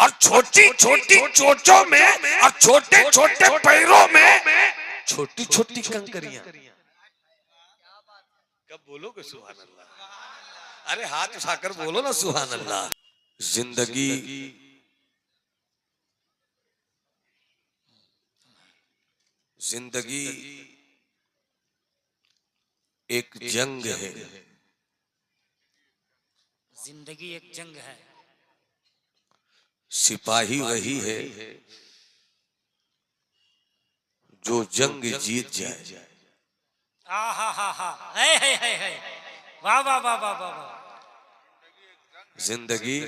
और छोटी छोटी चोचों में और छोटे छोटे पैरों में छोटी छोटी कंकरियां। कब बोलोगे सुभान अल्लाह? अरे हाथ उठाकर बोलो ना सुभान अल्लाह। जिंदगी जिंदगी एक जंग है। जिंदगी एक जंग है। सिपाही वही है जो जंग जीत जाए। वाह वाह वाह वाह वाह। जिंदगी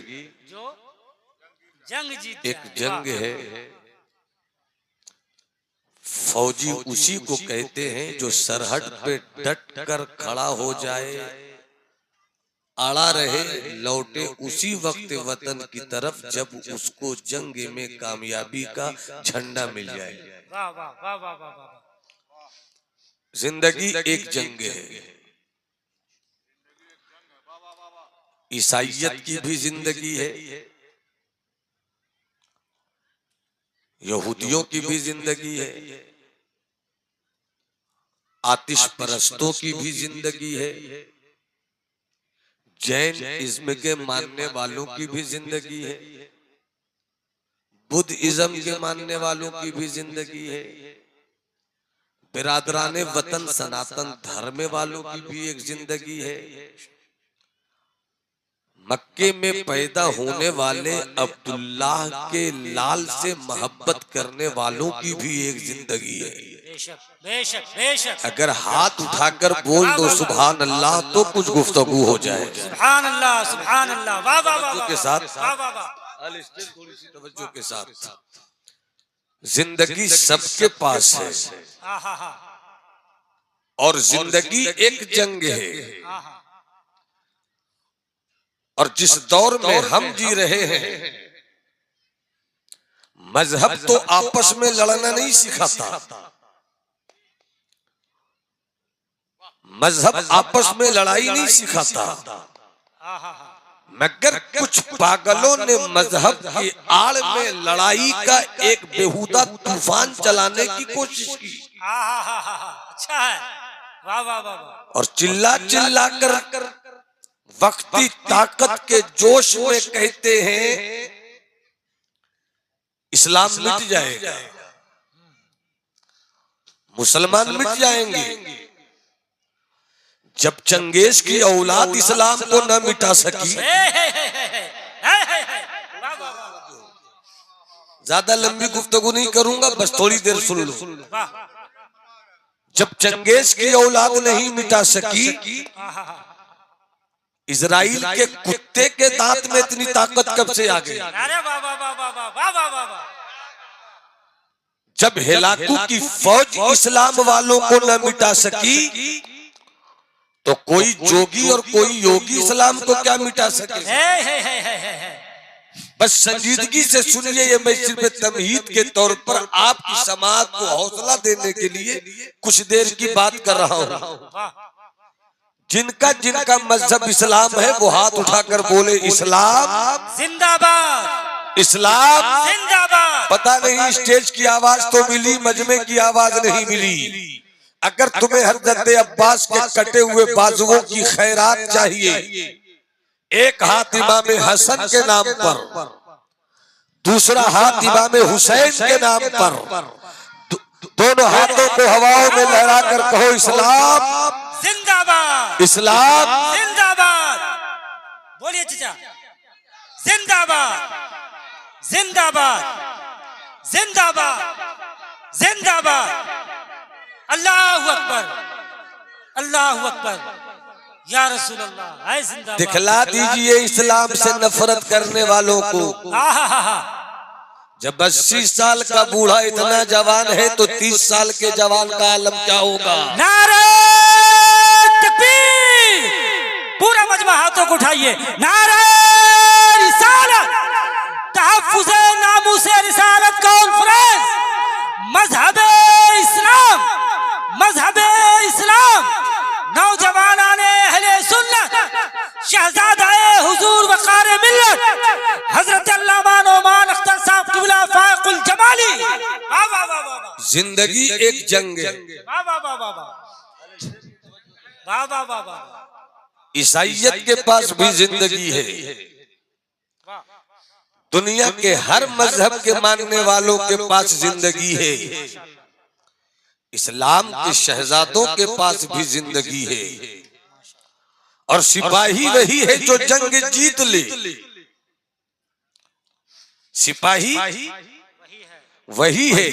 जो जंग जीत एक जंग है। फौजी उसी को कहते हैं जो सरहद पे डट कर खड़ा हो जाए, अड़ा रहे, लौटे उसी वक्त वतन की तरफ जब उसको जंग में कामयाबी का झंडा मिल जाए। वाह वाह वाह वाह वाह वाह। जिंदगी एक जंग है। ईसाइयत की भी जिंदगी है, यहूदियों की भी जिंदगी है, आतिश परस्तों की भी जिंदगी है, जैन इज्म के मानने वालों की भी जिंदगी है, बुद्ध इज्म के मानने वालों की भी जिंदगी है, बिरादराने वतन सनातन धर्म वालों की भी एक जिंदगी है, मक्के में पैदा होने वाले अब्दुल्लाह के लाल से मोहब्बत करने वालों की भी एक जिंदगी है। बेशक बेशक बेशक। अगर हाथ उठाकर बोल दो सुभान अल्लाह तो कुछ गुफ्तगू हो जाए। सुभान अल्लाह सुभान अल्लाह। वाह वाह वाह के साथ वाह वाह वाह। थोड़ी सी तवज्जो के साथ। जिंदगी सबके पास है और जिंदगी एक जंग है। और जिस दौर में हम जी रहे हैं, मजहब तो आपस में लड़ना नहीं सिखाता, मजहब आपस में लड़ाई नहीं सिखाता, मगर कुछ पागलों ने मजहब की आड़ में लड़ाई का एक बेहुदा तूफान चलाने की कोशिश की। अच्छा है। वाह वाह वाह। और चिल्ला चिल्ला कर वक्ती ताकत के जोश में कहते हैं इस्लाम मिट जाएगा, मुसलमान मिट जाएंगे। जब चंगेज की औलाद इस्लाम को न मिटा सकी, ज्यादा लंबी गुफ्तगू नहीं करूंगा, बस थोड़ी देर सुन लो। जब चंगेज की औलाद नहीं मिटा सकी, इजराइल के कुत्ते के दांत में इतनी ताकत कब से आ गई? जब हेलाकू की फौज इस्लाम वालों को न मिटा सकी, तो कोई जोगी और कोई योगी इस्लाम को क्या मिटा सके? बस संजीदगी से सुनिए, ये मैं सिर्फ तमहीद के तौर पर आपकी समाज को हौसला देने के लिए कुछ देर की बात कर रहा हूँ। जिनका जिनका मजहब इस्लाम है वो हाथ उठाकर बोले इस्लाम जिंदाबाद, इस्लाम जिंदाबाद। पता नहीं स्टेज की आवाज तो मिली, मजमे की आवाज नहीं मिली। अगर तुम्हें हज़रत अब्बास के कटे हुए बाजुओं की खैरात चाहिए, एक हाथ इमाम हसन के नाम पर, दूसरा हाथ इमाम हुसैन के नाम पर, दोनों हाथों को हवाओं में लहराकर कहो इस्लाम जिंदाबाद, इस्लाम जिंदाबाद। बोलिए चाचा, जिंदाबाद, जिंदाबाद, जिंदाबाद, जिंदाबाद। अल्लाहु अकबर, अल्लाहु अकबर, या रसूल अल्लाह। जिंदाबाद। दिखला दीजिए इस्लाम से नफरत करने वालों को। जब 80 साल का बूढ़ा इतना जवान है तो 30 साल के जवान का आलम क्या होगा? नारे तकबीर। पूरा मजमा हाथों को उठाइए। नारे रिसालत, तहफ्फुज़े नामूसे रिसालत कॉन्फ्रेंस, मजहबे इस्लाम, मजहबे इस्लाम, नौजवानाने अहले सुन्नत, शहजादाए हुजूर वक़ार मिल्लत, हजरत अल्लामा नौमान जिंदगी एक जंग है। वाह वाह वाह वाह वाह वाह वाह वाह वाह। ईसाइयत के पास भी जिंदगी है। वाह दुनिया के हर मजहब के मानने वालों के पास जिंदगी है। इस्लाम के शहजादों के पास भी जिंदगी है। और सिपाही वही है जो जंग जीत ले। सिपाही वही है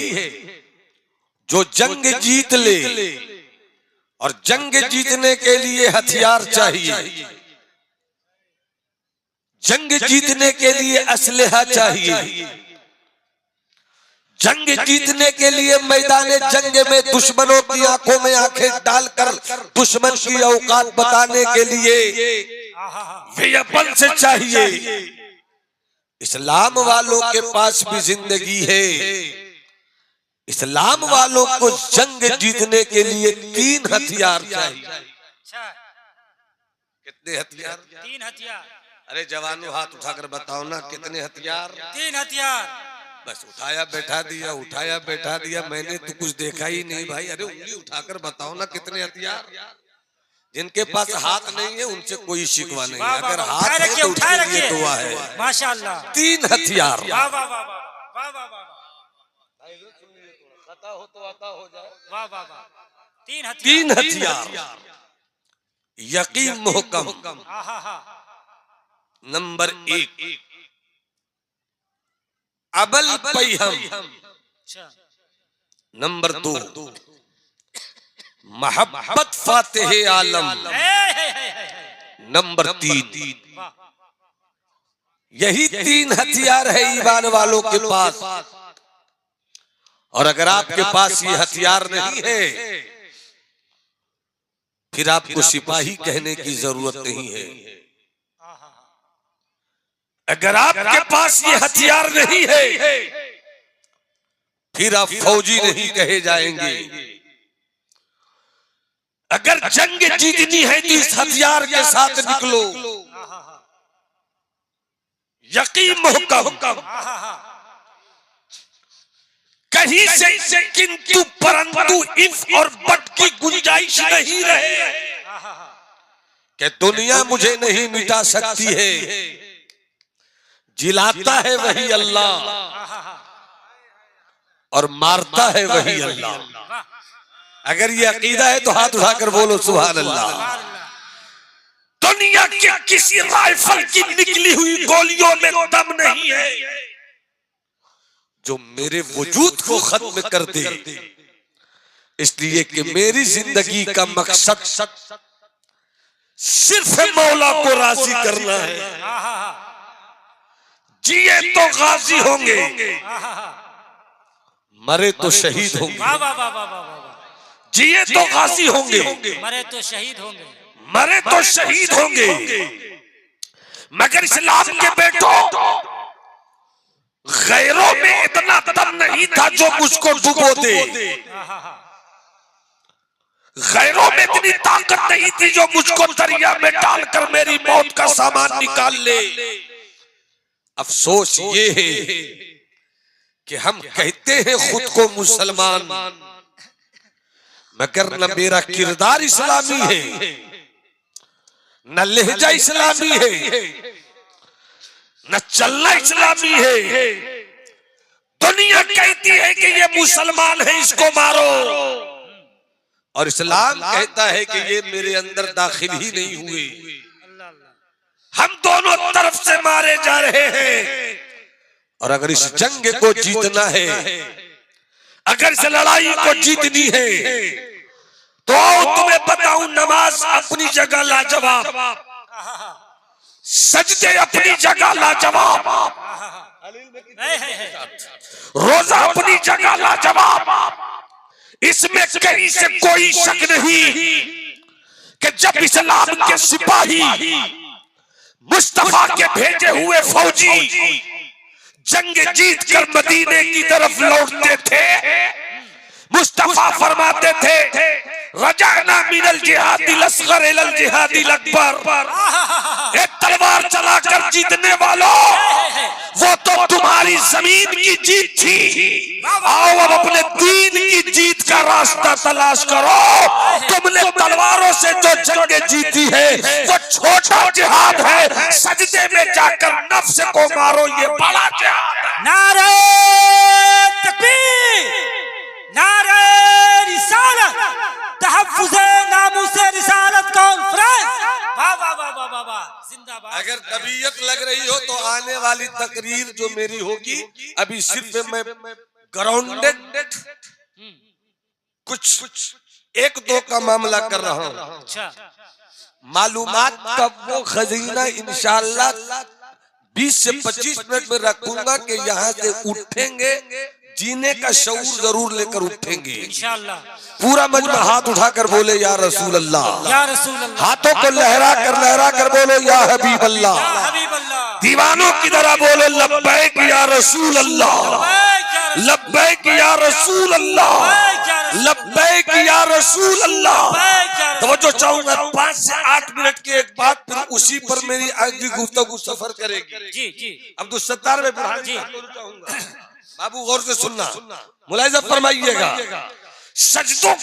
जो जंग जीत ले। और जंग जीतने के लिए हथियार चाहिए। जंग जीतने के लिए असलहा चाहिए। जंग जीतने के लिए मैदान जंग में दुश्मनों की आंखों में आंखें डालकर दुश्मन की औकात बताने के लिए वेपन से चाहिए। इस्लाम वालों के पास भी जिंदगी है। इस्लाम वालों को जंग जीतने के लिए 3 हथियार चाहिए। अच्छा कितने हथियार? 3 हथियार। अरे जवानों हाथ उठाकर बताओ ना कितने हथियार? 3 हथियार। बस उठाया बैठा दिया, उठाया बैठा दिया। मैंने तो कुछ देखा ही नहीं भाई। अरे उंगली उठाकर बताओ ना कितने हथियार? जिनके पास हाथ नहीं है उनसे कोई शिकवा नहीं है। अगर हाथ है तो उठाए उसके लिए रखिए। दुआ है। माशाअल्लाह। 3 हथियार। वाह वाह वाह वाह वाह वाह हो तो आता हो जाए। वाह वाह वाह। 3 हथियार। 3 हथियार। यकीन मुहकम। आहा। नंबर 1 अबल पैहम। अच्छा नंबर 2 मोहब्बत फातिह आलम। नंबर 3 वाह यही 3 हथियार है ईमान वालों के पास। और अगर आपके पास ये हथियार नहीं है फिर आपको सिपाही कहने की जरूरत नहीं है। अगर आपके पास ये हथियार नहीं है फिर आप फौजी नहीं कहे जाएंगे। अगर जंग जीतनी है तो इस हथियार के साथ निकलो। यकीन मुहकम। कहीं से किंतु परंतु इफ और बट की गुंजाइश नहीं रहे कि दुनिया मुझे नहीं मिटा सकती है। जिलाता है वही अल्लाह और मारता है वही अल्लाह। अगर ये अकीदा है तो हाथ उठाकर बोलो सुभान अल्लाह। दुनिया के किसी राइफल की निकली हुई गोलियों में दम नहीं है जो मेरे वजूद को खत्म कर दे। इसलिए कि मेरी जिंदगी का मकसद सिर्फ मौला को राजी करना है। जिए तो गाजी होंगे, मरे तो शहीद होंगे। वाह वाह वाह वाह वाह। जिए तो गाजी होंगे, मरे तो शहीद होंगे। मरे तो शहीद होंगे। मगर इस्लाम के बेटों गैरों में इतना दम नहीं था जो मुझको डुबो दे। गैरों में इतनी ताकत नहीं थी जो मुझको दरिया में डालकर मेरी मौत का सामान निकाल ले। अफसोस ये है कि हम कहते हैं खुद को मुसलमान, मगर न मेरा किरदार इस्लामी है, न लहजा इस्लामी है, न चलना इस्लामी है। दुनिया कहती है कि ये मुसलमान है, इसको मारो, और इस्लाम कहता है कि ये मेरे अंदर दाखिल ही नहीं हुए। हम दोनों तरफ से मारे जा रहे हैं। और अगर इस जंग को जीतना है, अगर इस लड़ाई को जीतनी है, तो तुम्हें बताऊं, नमाज अपनी जगह लाजवाब, सजदे अपनी जगह लाजवाब, रोजा अपनी जगह लाजवाब। इसमें कहीं से कोई शक नहीं कि जब इस्लाम के सिपाही, मुस्तफा के भेजे हुए फौजी जंग जीत कर मदीने की तरफ लौटते थे, मुस्तफा फरमाते थे रजाना मिनल जिहादिल असगर इलल जिहादिल अकबर। एक तलवार चलाकर जीतने वालों, वो तो तुम्हारी जमीन की की जीत थी, आओ अब अपने दीन की जीत का रास्ता तलाश करो। तुमने तलवारों से जो जंगें जीती है वो छोटा जिहाद है, सजदे में जाकर नफ्स को मारो ये बड़ा जिहाद है। नारे तकबीर, नारे रिसालत, तहफ्फुज़े नामूसे रिसालत कॉन्फ्रेंस। वाह वाह वाह वाह वाह, जिंदाबाद। अगर तबीयत लग रही हो तो आने वाली तकरीर जो मेरी होगी, अभी सिर्फ मैं ग्राउंडेड कुछ एक दो का मामला कर रहा हूँ। अच्छा, मालूमात का वो खजीना इंशाअल्लाह 20 से 25 मिनट में रखूंगा कि यहाँ से उठेंगे, जीने का शऊर जरूर लेकर उठेंगे इंशाअल्लाह। पूरा मजमा हाथ उठाकर बोले या रसूल अल्लाह, या रसूल अल्लाह। हाथों को लहरा कर बोलो या हबीब अल्लाह। या हबीब अल्लाह। दीवानों की तरह बोलो लब्बैक या रसूल अल्लाह, लब्बैक या रसूल अल्लाह, लब्बैक या रसूल अल्लाह। तो जो चाहूंगा 5 से 8 मिनट के एक बाद फिर उसी पर मेरी अगली गुफ्तगू सफर करेगी। जी जी, अब्दुल सत्तार में चाहूंगा बाबू गौर से सुनना, मुलाहिजा फरमाइएगा। सजदों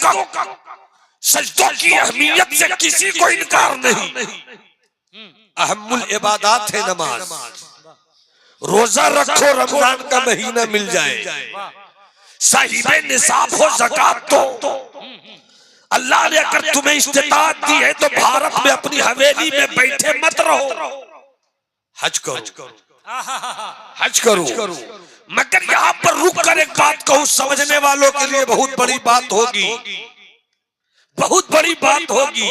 की अहमियत से किसी को इनकार नहीं। अहमुल इबादात है नमाज। रोजा रखो, रमजान का महीना मिल जाए, साहिबे निसाब हो ज़कात तो अल्लाह ने अगर तुम्हें इस्तिताअत दी है तो भारत में अपनी हवेली में बैठे मत रहो, हज करो, हज करो। मगर यहाँ पर रुक कर एक बात कहूँ, समझने वालों के लिए बहुत बड़ी बात होगी, बहुत बड़ी बात होगी।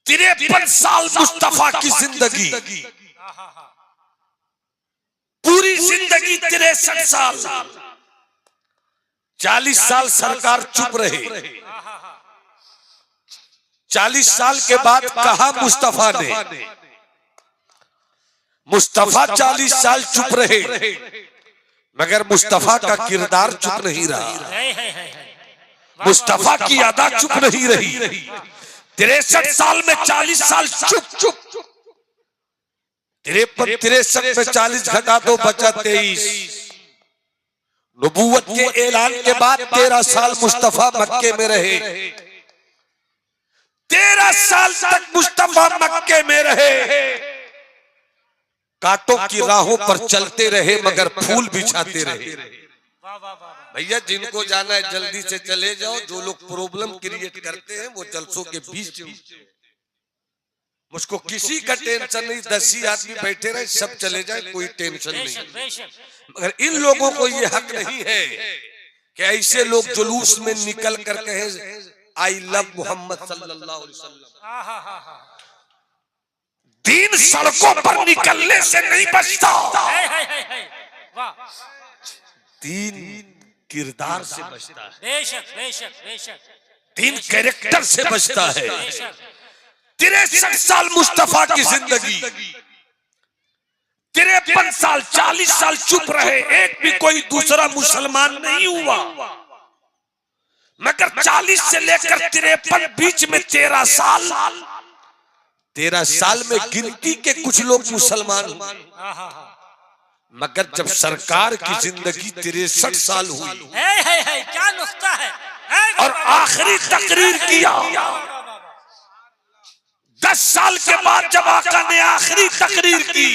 53 साल मुस्तफा की जिंदगी, पूरी जिंदगी 63 साल, 40 साल सरकार चुप रहे। 40 साल के बाद कहा मुस्तफा ने, मुस्तफा 40 साल चुप रहे, मगर मुस्तफा का किरदार चुप नहीं रहा, मुस्तफा की अदा चुप नहीं रही। 63 साल में 40 साल चुप, 53 में 40 घटा दो बचा 23। नबूवत के ऐलान के बाद 13 साल मुस्तफा मक्के में रहे, 13 साल तक मुस्तफा मक्के में रहे। कांटों की राहों पर चलते रहे मगर फूल बिछाते रहे। भैया जिनको जाना है जल्दी से चले जाओ, जो लोग प्रॉब्लम क्रिएट करते हैं वो जलसों के बीच। मुझको किसी का टेंशन नहीं, 10 ही आदमी बैठे रहे, सब चले जाए, कोई टेंशन नहीं। मगर इन लोगों को ये हक नहीं है कि ऐसे लोग जुलूस में निकल कर कहे आई लव मोहम्मद सल्लल्लाहु अलैहि वसल्लम। दीन सड़कों पर निकलने से नहीं बचता, दीन किरदार से बचता है, बेशक बेशक बेशक, दीन कैरेक्टर से बचता है। 63 साल मुस्तफा की जिंदगी, 53 साल 40 साल चुप रहे, एक भी कोई दूसरा मुसलमान नहीं हुआ। मगर 40 से लेकर 53 बीच में 13 साल, 13 साल में गिनती के कुछ लोग मुसलमान हुए। मगर जब सरकार की जिंदगी 63 साल हुई, क्या नुक्ता है, और आखिरी तकरीर किया, 10 साल के बाद जब आका ने आखिरी तकरीर की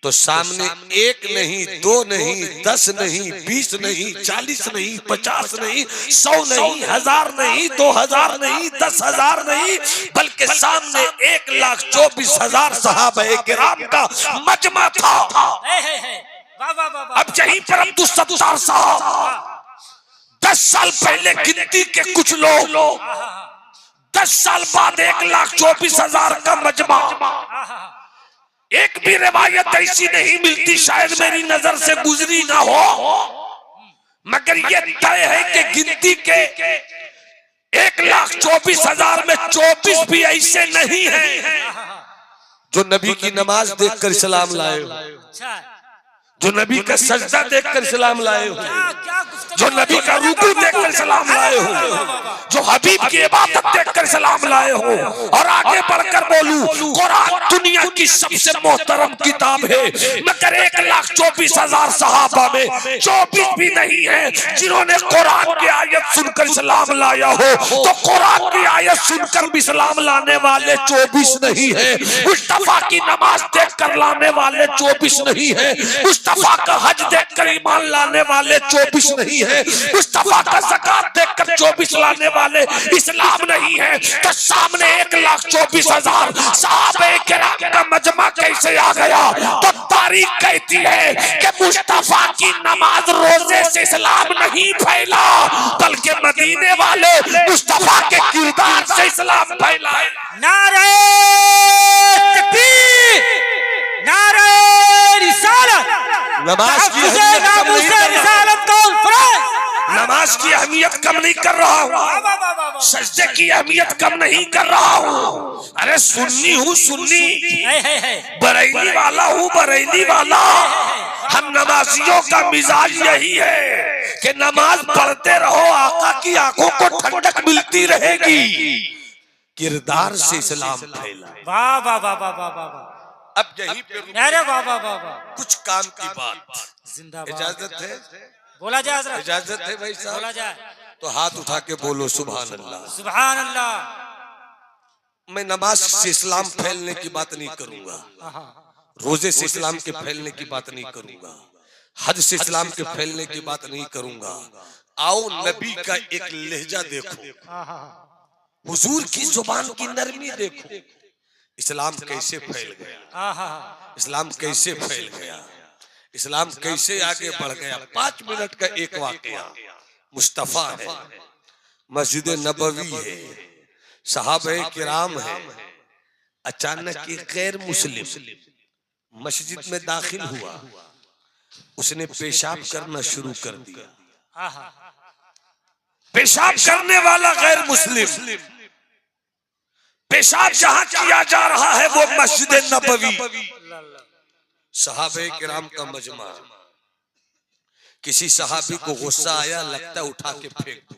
तो सामने 1 नहीं, 2 नहीं, 10 नहीं, 20 नहीं, 40 नहीं, 50 नहीं, 100 नहीं, 1000 नहीं, 2000 नहीं, 10,000 नहीं, बल्कि सामने 1,24,000 सहाबा किराम का मजमा था। अब यहीं पर अब्दुल सत्तार साहब 10 साल पहले गिनती के कुछ लोग, 10 साल बाद 1,24,000 का मजमा। एक भी रिवायत ऐसी नहीं मिलती, शायद मेरी नजर से गुजरी ना हो, मगर ये तय है कि गिनती के 1,24,000 में 24 भी ऐसे नहीं हैं जो नबी की नमाज देखकर इस्लाम लाए, जो नबी का सजदा देखकर सलाम लाए हो, क्या जो नबी का रुकू देखकर सलाम लाए हो, जो हबीब की इबादत देखकर सलाम लाए हो। और आगे बढ़कर बोलूं, कुरान दुनिया की सबसे मोहतरम किताब है, मगर 1,24,000 सहाबा में 24 भी नहीं है जिन्होंने कुरान की आयत सुनकर सलाम लाया हो। तो कुरान की आयत सुनकर भी सलाम लाने वाले 24 नहीं है, मुस्तफा की नमाज देखकर लाने वाले 24 नहीं है, मुस्तफा का हज देखकर ईमान लाने वाले 24 नहीं है, मुस्तफा का ज़कात देखकर 24 लाने वाले इस्लाम नहीं है। तो सामने 1,24,000 सहाबे किराम का मजमा कैसे आ गया? तो तारीख कहती है कि मुस्तफा की नमाज रोजे से इस्लाम नहीं फैला, बल्कि मदीने वाले मुस्तफा के किरदार से इस्लाम फैला। नारे तकबीर, नारे रिसालत, नमाज की रिसालत कॉन्फ्रेंस। नमाज की अहमियत कम नहीं कर रहा हूँ, सजदे की अहमियत कम नहीं कर रहा हूँ। अरे सुन्नी हूँ, सुन्नी बरेली वाला हूँ, बरेली वाला। हम नमाजियों का मिजाज यही है कि नमाज पढ़ते रहो, आका की आंखों को ठंडक मिलती रहेगी, किरदार से इस्लाम फैला। वाह वाह वाह वाह वाह वाह। अब यही पे अरे वाह वाह वाह वाह। कुछ काम की बात, जिंदाबाद। इजाजत है? बोला जाए हज़रत? इजाजत है भाई साहब? बोला जाए तो हाथ उठा के बोलो सुभान अल्लाह। सुभान अल्लाह। मैं नमाज से इस्लाम फैलने की बात नहीं करूंगा, रोजे से इस्लाम के फैलने की बात नहीं करूंगा, हज से इस्लाम के फैलने की बात नहीं करूंगा। आओ नबी का एक लहजा देखो, हुजूर की जुबान की नरमी देखो, इस्लाम कैसे फैल गया, इस्लाम कैसे फैल गया, इस्लाम कैसे आगे बढ़ गया। 5 मिनट का एक वाकया। मुस्तफा है, मस्जिद नबवी है, सहाबे किराम है, अचानक एक गैर मुस्लिम मस्जिद में दाखिल हुआ, उसने पेशाब करना शुरू कर दिया। पेशाब करने वाला गैर मुस्लिम, पेशाब जहां किया जा रहा है वो मस्जिद नबवी, सहाबे किराम का मजमा। किसी सहाबी को गुस्सा आया, लगता उठा के फेंक दो।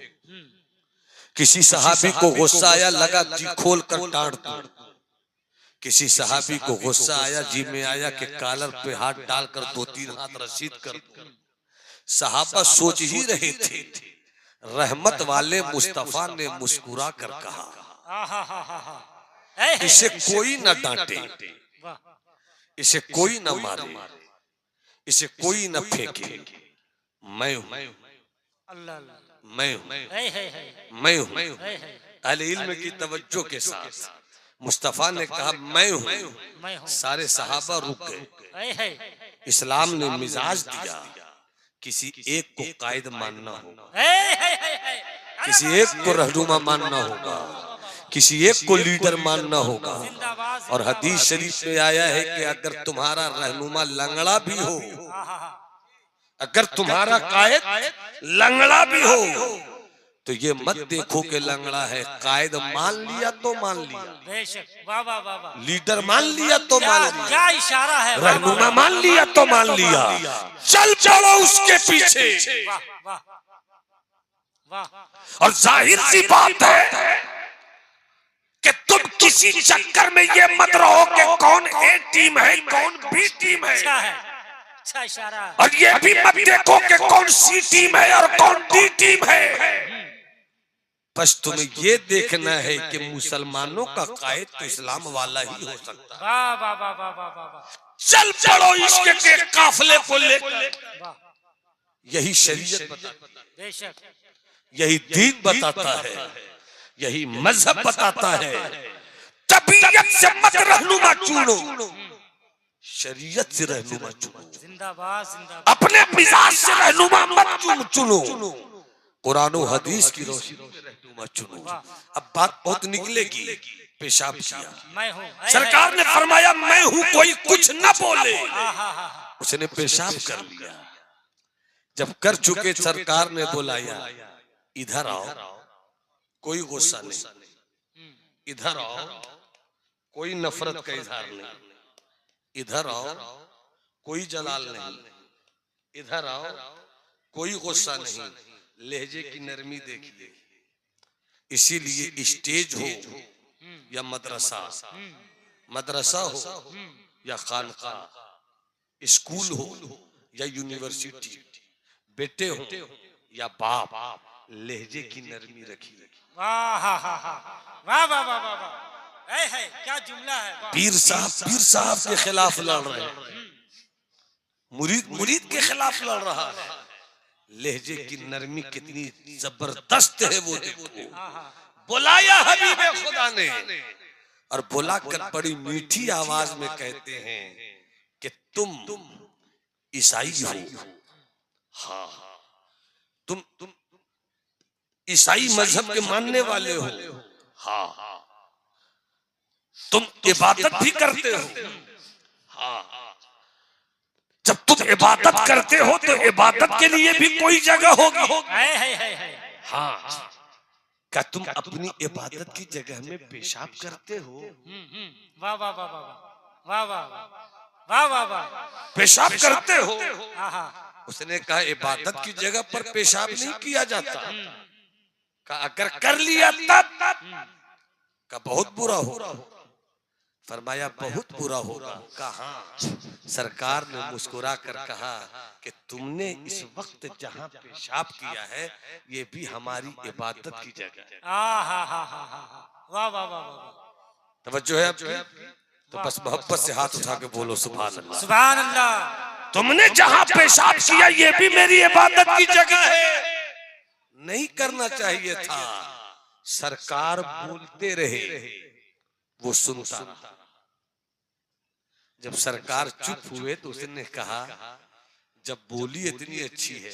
किसी सहाबी को गुस्सा आया, लगा जी खोल कर टाड़ दो। किसी सहाबी को गुस्सा आया, जी में आया कि कॉलर पे हाथ डालकर 2-3 हाथ रसीद कर दो। सहाबा सोच ही रहे थे, रहमत वाले मुस्तफा ने मुस्कुरा कर कहा, इसे कोई न डांटे, इसे कोई न मारे, इसे कोई न फेंके, मैं हूं, मैं हूं, मैं हूं। अहले इल्म की तवज्जो के साथ मुस्तफा ने कहा मैं हूं। सारे सहाबा रुक गए। इस्लाम ने मिजाज दिया, किसी एक को कायद मानना होगा, किसी एक को रहनुमा मानना होगा, किसी एक को लीडर मानना होगा। और हदीस शरीफ में आया है कि अगर तुम्हारा रहनुमा लंगड़ा भी हो, अगर तुम्हारा कायद लंगड़ा भी हो, तो ये मत देखो कि लंगड़ा है, कायद मान लिया तो मान लिया, बेशक। वाह वाह वाह वाह। लीडर मान लिया तो मान लिया, क्या इशारा है, रहनुमा मान लिया तो मान लिया, चल चलो उसके पीछे। वाह वाह वाह। और जाहिर सी बात है कि तुम किसी चक्कर में ये मत रहो कि कौन ए टीम है, कौन बी टीम है, अच्छा इशारा। और ये भी मत देखो कि कौन सी टीम है और कौन डी टीम है। बस तुम्हें ये देखना है कि मुसलमानों का कायद तो इस्लाम वाला ही हो सकता है। वाह वाह वाह वाह वाह वाह। चल पड़ो इश्क के काफिले को लेकर। यही शरीयत बताता है, बेशक। यही दीन बताता है, यही मजहब बताता है। तबीयत से मत रहनुमा चुनो, शरीयत से रहनुमा चुनो। जिंदाबाद जिंदाबाद। अपने मिजाज से रहनुमा मत चुनो, कुरान और हदीस की रोशनी में रहनुमा चुनो। अब बात बहुत निकलेगी। पेशाब किया, मैं हूँ, सरकार ने फरमाया मैं हूँ, कोई कुछ न बोले। उसने पेशाब कर लिया। जब कर चुके सरकार ने बुलाया, इधर आओ, कोई गुस्सा नहीं, इधर आओ, कोई नफरत का इजहार नहीं, इधर आओ, कोई जलाल नहीं, इधर आओ, कोई गुस्सा नहीं, लहजे की नरमी देखिए। इसीलिए स्टेज हो या मदरसा, मदरसा हो या खानका, स्कूल हो या यूनिवर्सिटी, बेटे हो या बाप, लहजे की नरमी रखिए। वाह वाह वाह वाह वाह वाह, है क्या जुमला है। पीर साहब के खिलाफ लड़ रहे हैं, मुरीद के खिलाफ लड़ रहा है। लहजे की नरमी कितनी जबरदस्त है वो देखो। बुलाया हबीबे खुदा ने और बुलाकर बड़ी मीठी आवाज में कहते हैं कि तुम ईसाई हो। हाँ, तुम ईसाई मजहब के मानने वाले हो। हाँ, तुम इबादत भी करते हो। हाँ, जब तुम इबादत करते हो तो इबादत के लिए भी कोई जगह होगी। हाँ, क्या तुम अपनी इबादत की जगह में पेशाब करते हो? वाह वाह वाह वाह वाह वाह वाह वाह, पेशाब करते हो? उसने कहा इबादत की जगह पर पेशाब नहीं किया जाता। कहा अगर कर लिया तब का बहुत बुरा हो। फरमाया बहुत बुरा होगा। कहा सरकार ने मुस्कुरा कर कहा कि तुमने इस वक्त जहां पेशाब किया है ये भी हमारी इबादत की जगह है। वाह वाह वाह, तवज्जो है आपकी? तो बस मोहब्बत से हाथ उठा के बोलो सुभान अल्लाह। सुभान अल्लाह। तुमने जहां पेशाब किया ये भी मेरी इबादत की जगह है। नहीं करना चाहिए था। सरकार बोलते रहे, वो सुनता रहा। जब सरकार चुप हुए तो उसने कहा जब बोली इतनी अच्छी है,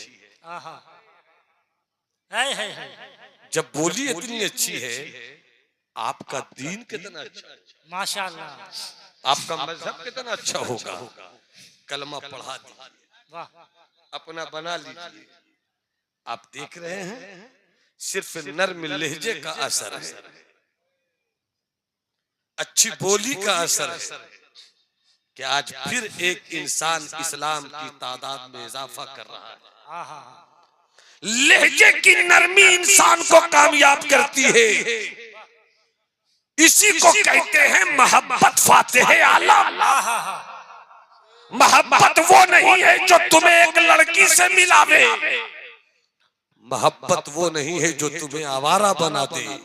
जब बोली इतनी अच्छी है, आपका दीन कितना अच्छा, माशाअल्लाह, आपका मजहब कितना अच्छा होगा। कलमा पढ़ा दीजिए, अपना बना लीजिए। आप देख रहे हैं सिर्फ नर्म लहजे का असर है, अच्छी बोली का असर है कि आज फिर एक इंसान इस्लाम की तादाद में इजाफा कर रहा है। लहजे की नरमी इंसान को कामयाब करती है। इसी को कहते हैं मोहब्बत फातिह आलम। मोहब्बत वो नहीं है जो तुम्हें एक लड़की से मिलावे, मोहब्बत वो नहीं है जो तुम्हें आवारा बना दे।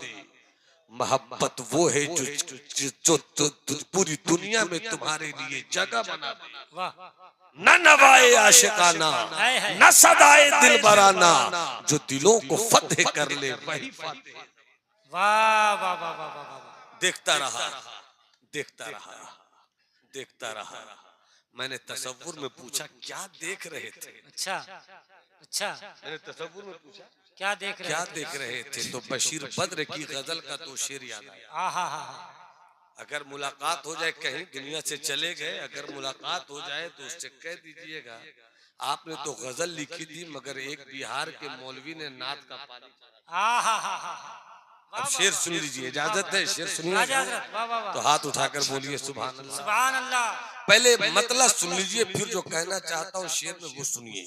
मोहब्बत वो है जो पूरी दुनिया में तुम्हारे लिए जगह बना दे। न नवाए आशिकाना, न सदाए दिल बराना, जो दिलों को फतेह कर ले वही फातिह। वाह वाह वाह वाह वाह। देखता रहा, देखता रहा, देखता रहा। मैंने तसव्वुर में पूछा क्या देख रहे थे? अच्छा अच्छा, मैंने तसव्वुर में पूछा क्या देख रहे थे? तो बशीर बद्र की गजल का तो शेर याद आया। अगर मुलाकात हो जाए, कहीं दुनिया से चले गए, अगर मुलाकात हो जाए तो उससे कह दीजिएगा आपने तो गजल लिखी थी मगर एक बिहार के मौलवी ने नात का पानी चढ़ाया। अब शेर सुन लीजिए, इजाजत है? शेर सुनिए तो हाथ उठाकर बोलिए सुभान अल्लाह। सुभान अल्लाह। पहले मतलब सुन लीजिए, फिर जो कहना चाहता हूँ शेर में वो सुनिए।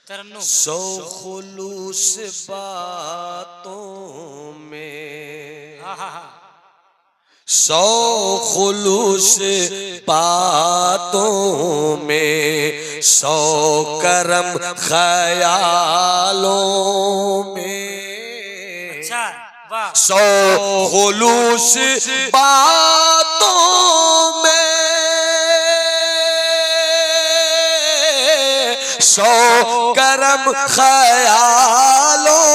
सौ खुलूस बातों में, सौ खुलूस बातों में, सौ करम ख्यालों में, सौ खुलूस बातों में, सौ करम ख्यालों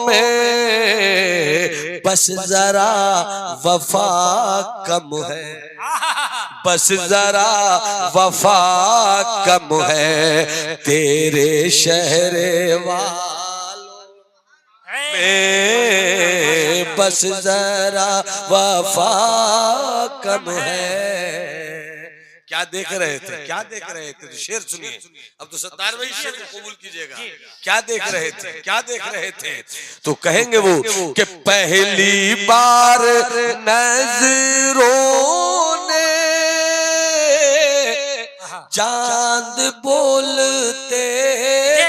में, बस जरा वफा कम है, बस जरा वफा कम है तेरे शहरे वालों में, बस जरा वफा कम है। क्या देख रहे थे? क्या देख रहे थे? तो शेर सुनिए। अब तो 70 भाई शेर को कबूल कीजिएगा। क्या देख रहे थे? क्या देख रहे थे? तो कहेंगे वो कि पहली बार नजरों ने चांद बोलते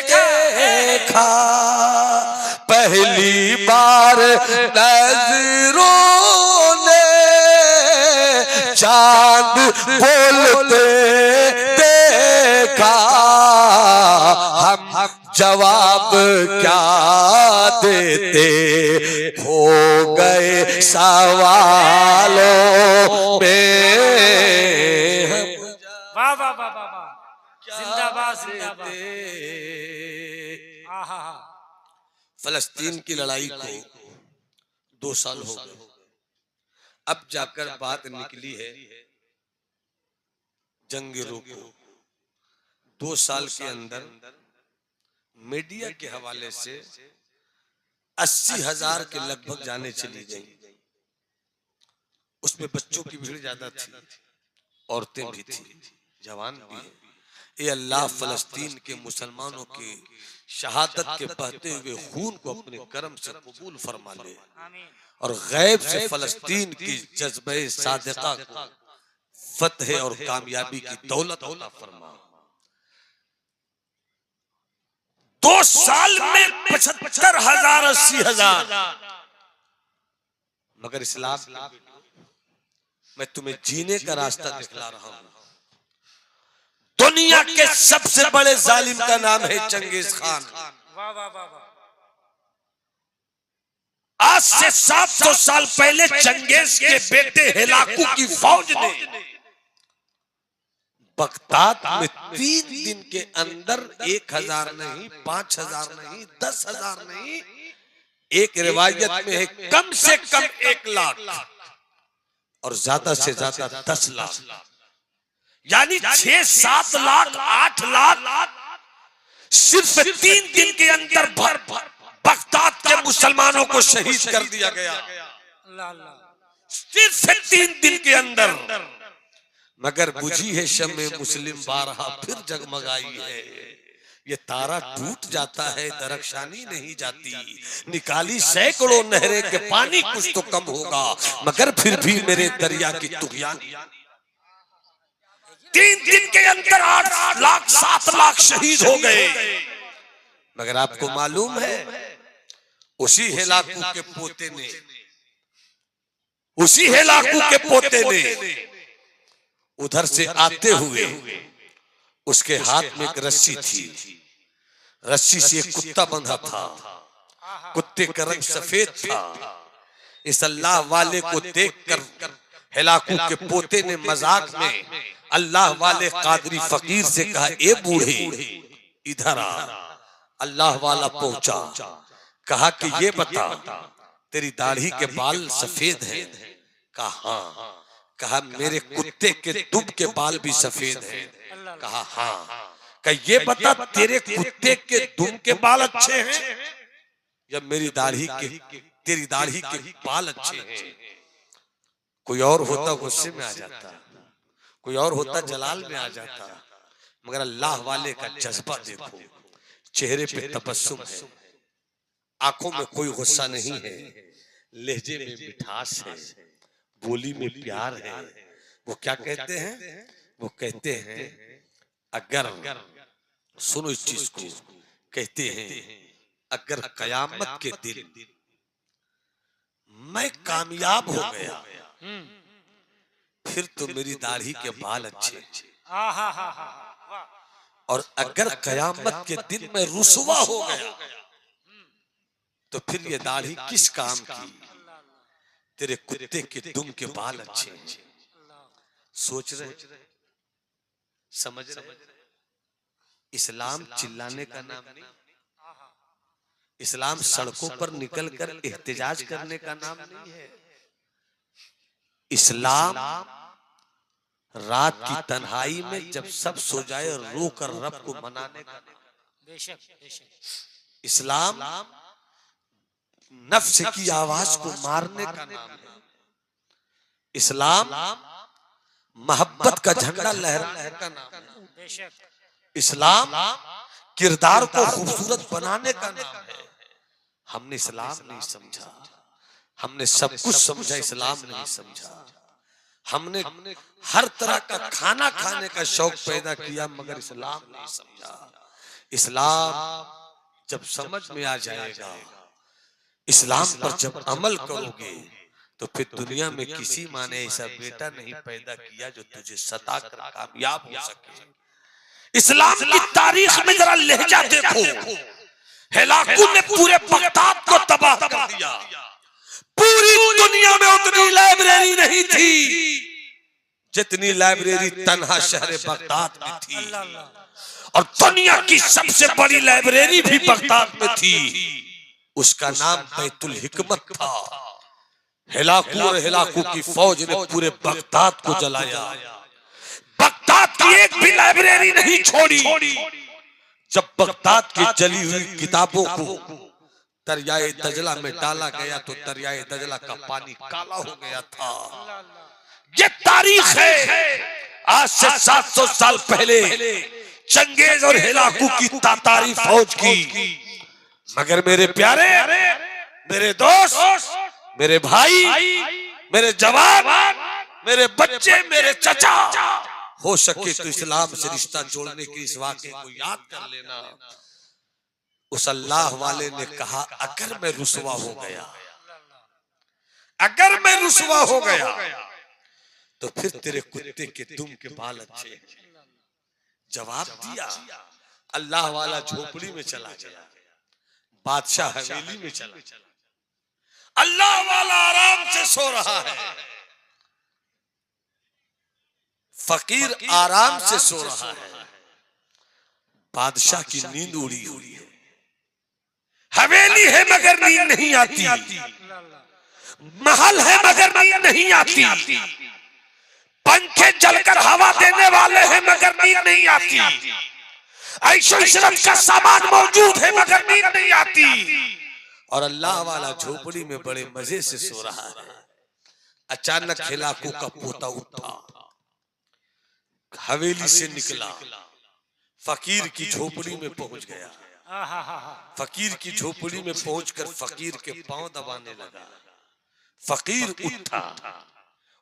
देखा पहली बार नजरों ने चांद बोलते देखा हम जवाब क्या देते हो गए सवालों में। वाह वाह वाह वाह वाह, जिंदाबाद जिंदाबाद। फलस्तीन की लड़ाई को 2 साल हो गए, अब जाकर बात निकली है जंग रोको। 2 साल के अंदर मीडिया के हवाले से 80,000 के लगभग जाने चली गई। उसमें बच्चों की भीड़ ज्यादा थी, औरतें भी थी, जवान भी है। ये अल्लाह फलस्तीन के मुसलमानों की शहादत के बहते हुए खून को अपने करम से कबूल फरमा ले और गैब से फलस्तीन की जज्बे सादिका को फतह और कामयाबी की दौलत अता फरमा। 2 साल में 75,000 80,000। मगर इस्लाम मैं तुम्हें जीने का रास्ता दिखला रहा हूं। दुनिया के सबसे बड़े जालिम का नाम है चंगेज खान। वाह वाह वाह वाह। आज से 700 साल पहले चंगेज के बेटे हिलाकू की फौज ने बगदाद में 3 दिन के अंदर 1,000 नहीं, 5,000 नहीं, 10,000 नहीं, एक रिवायत में है कम से कम 1 लाख और ज्यादा से ज्यादा 10 लाख, यानी 6-7 लाख 8 लाख सिर्फ 3 दिन के अंदर बगदाद के मुसलमानों को शहीद कर दिया गया। सिर्फ 3 दिन के अंदर। मगर बुझी है शम्मे मुस्लिम बारहा फिर जगमगाई है। ये तारा टूट जाता है दरख्शानी नहीं जाती। निकाली सैकड़ों नहरें के पानी कुछ तो कम होगा, मगर फिर भी मेरे दरिया की तुगयानी। 3 दिन के अंदर 8 लाख 7 लाख शहीद हो गए। मगर आपको मालूम है उसी हिलाकू के पोते ने उधर से आते हुए उसके हाथ में एक रस्सी थी, रस्सी से एक कुत्ता बंधा था, कुत्ते का रंग सफेद था। इस अल्लाह वाले को देखकर हिलाकू के पोते ने मजाक में अल्लाह वाले कादरी फकीर से कहा, ए बूढ़े इधर आ। अल्लाह वाला पहुंचा, कहा कि ये बता तेरी दाढ़ी के बाल सफेद हैं? कहा हाँ। कहा मेरे कुत्ते के दुब के बाल भी सफेद हैं? कहा हाँ। कहा ये बता तेरे कुत्ते के दुम के बाल अच्छे हैं या मेरी दाढ़ी के तेरी दाढ़ी के बाल अच्छे हैं? कोई और होता गुस्से में आ जाता, कोई और होता जलाल में आ जाता, मगर अल्लाह वाले का जज्बा देखो, चेहरे पे तबस्सुम है, आंखों में कोई गुस्सा नहीं है, लहजे में मिठास है, बोली में प्यार है। वो क्या कहते हैं? वो कहते हैं अगर सुनो इस चीज को, कहते हैं अगर कयामत के दिन मैं कामयाब हो गया फिर तो मेरी दाढ़ी के बाल अच्छे, और अगर कयामत के दिन मैं रुसवा हो गया तो फिर ये दाढ़ी किस काम की? तेरे कुत्ते के दुम के बाल अच्छे हैं। सोच रहे, समझ रहे? इस्लाम चिल्लाने का नाम नहीं, इस्लाम सड़कों पर निकलकर एहतजाज करने का नाम नहीं है। इस्लाम रात की तन्हाई में जब सब सो जाए रोकर रब को मनाने का नाम। बेशक बेशक। इस्लाम नफ्स की आवाज को मारने का नाम है। इस्लाम मोहब्बत का झंडा लहराने का नाम है। इस्लाम किरदार को खूबसूरत बनाने का नाम है। हमने इस्लाम नहीं समझा, हमने सब कुछ समझा, इस्लाम नहीं समझा। हमने हर तरह का खाना खाने का शौक पैदा किया, मगर इस्लाम नहीं समझा। इस्लाम जब समझ में आ जाएगा, इस्लाम पर जब अमल करोगे, तो फिर दुनिया में किसी माँ ने ऐसा बेटा नहीं पैदा किया जो तुझे सता कर कामयाब हो सके। इस्लाम की तारीख में जरा लहजा देखो, हेलाकू ने पूरे बगदाद को तबाह कर दिया। पूरी दुनिया में उतनी लाइब्रेरी नहीं थी जितनी लाइब्रेरी तन्हा शहर बगदाद में थी, और दुनिया की सबसे बड़ी लाइब्रेरी भी बगदाद में थी। उसका नाम बैतुल हिकमत था। हेलाकू और हेलाकू की फौज ने पूरे बगदाद को जलाया। बगदाद की एक भी लाइब्रेरी नहीं छोड़ी। जब बगदाद की जली हुई किताबों को दरियाए दजला में डाला गया तो दरियाए दजला का पानी काला हो गया था। ये तारीख है। आज से 700 साल पहले चंगेज और हेलाकू की तातारी फौज की। मगर मेरे प्यारे, मेरे दोस्त, मेरे भाई, मेरे जवान, मेरे बच्चे, मेरे चचा, हो सके तो इस्लाम से रिश्ता जोड़ने के इस वाक़े को याद कर लेना। उस अल्लाह वाले ने कहा, अगर मैं रुसवा हो गया, अगर मैं रुसवा हो गया तो फिर तेरे कुत्ते के दुम के बाल अच्छे। जवाब दिया। अल्लाह वाला झोपड़ी में चला गया, बादशाह हवेली में चला। अल्लाह वाला आराम से सो रहा है, फकीर आराम से सो रहा है, बादशाह की नींद उड़ी हुई है। हवेली है मगर नींद नहीं आती, महल है मगर नींद नहीं आती, पंखे चलकर हवा देने वाले हैं मगर नींद नहीं आती, ऐशो इशरत का सामान मौजूद है मगर नींद नहीं आती। और अल्लाह वाला झोपड़ी में बड़े मजे से सो रहा है। अचानक हेलाकू का पोता उठा, हवेली से निकला, फकीर की झोपड़ी में पहुंच गया। फकीर की झोपड़ी में पहुंचकर फकीर के पांव दबाने लगा। फकीर उठा,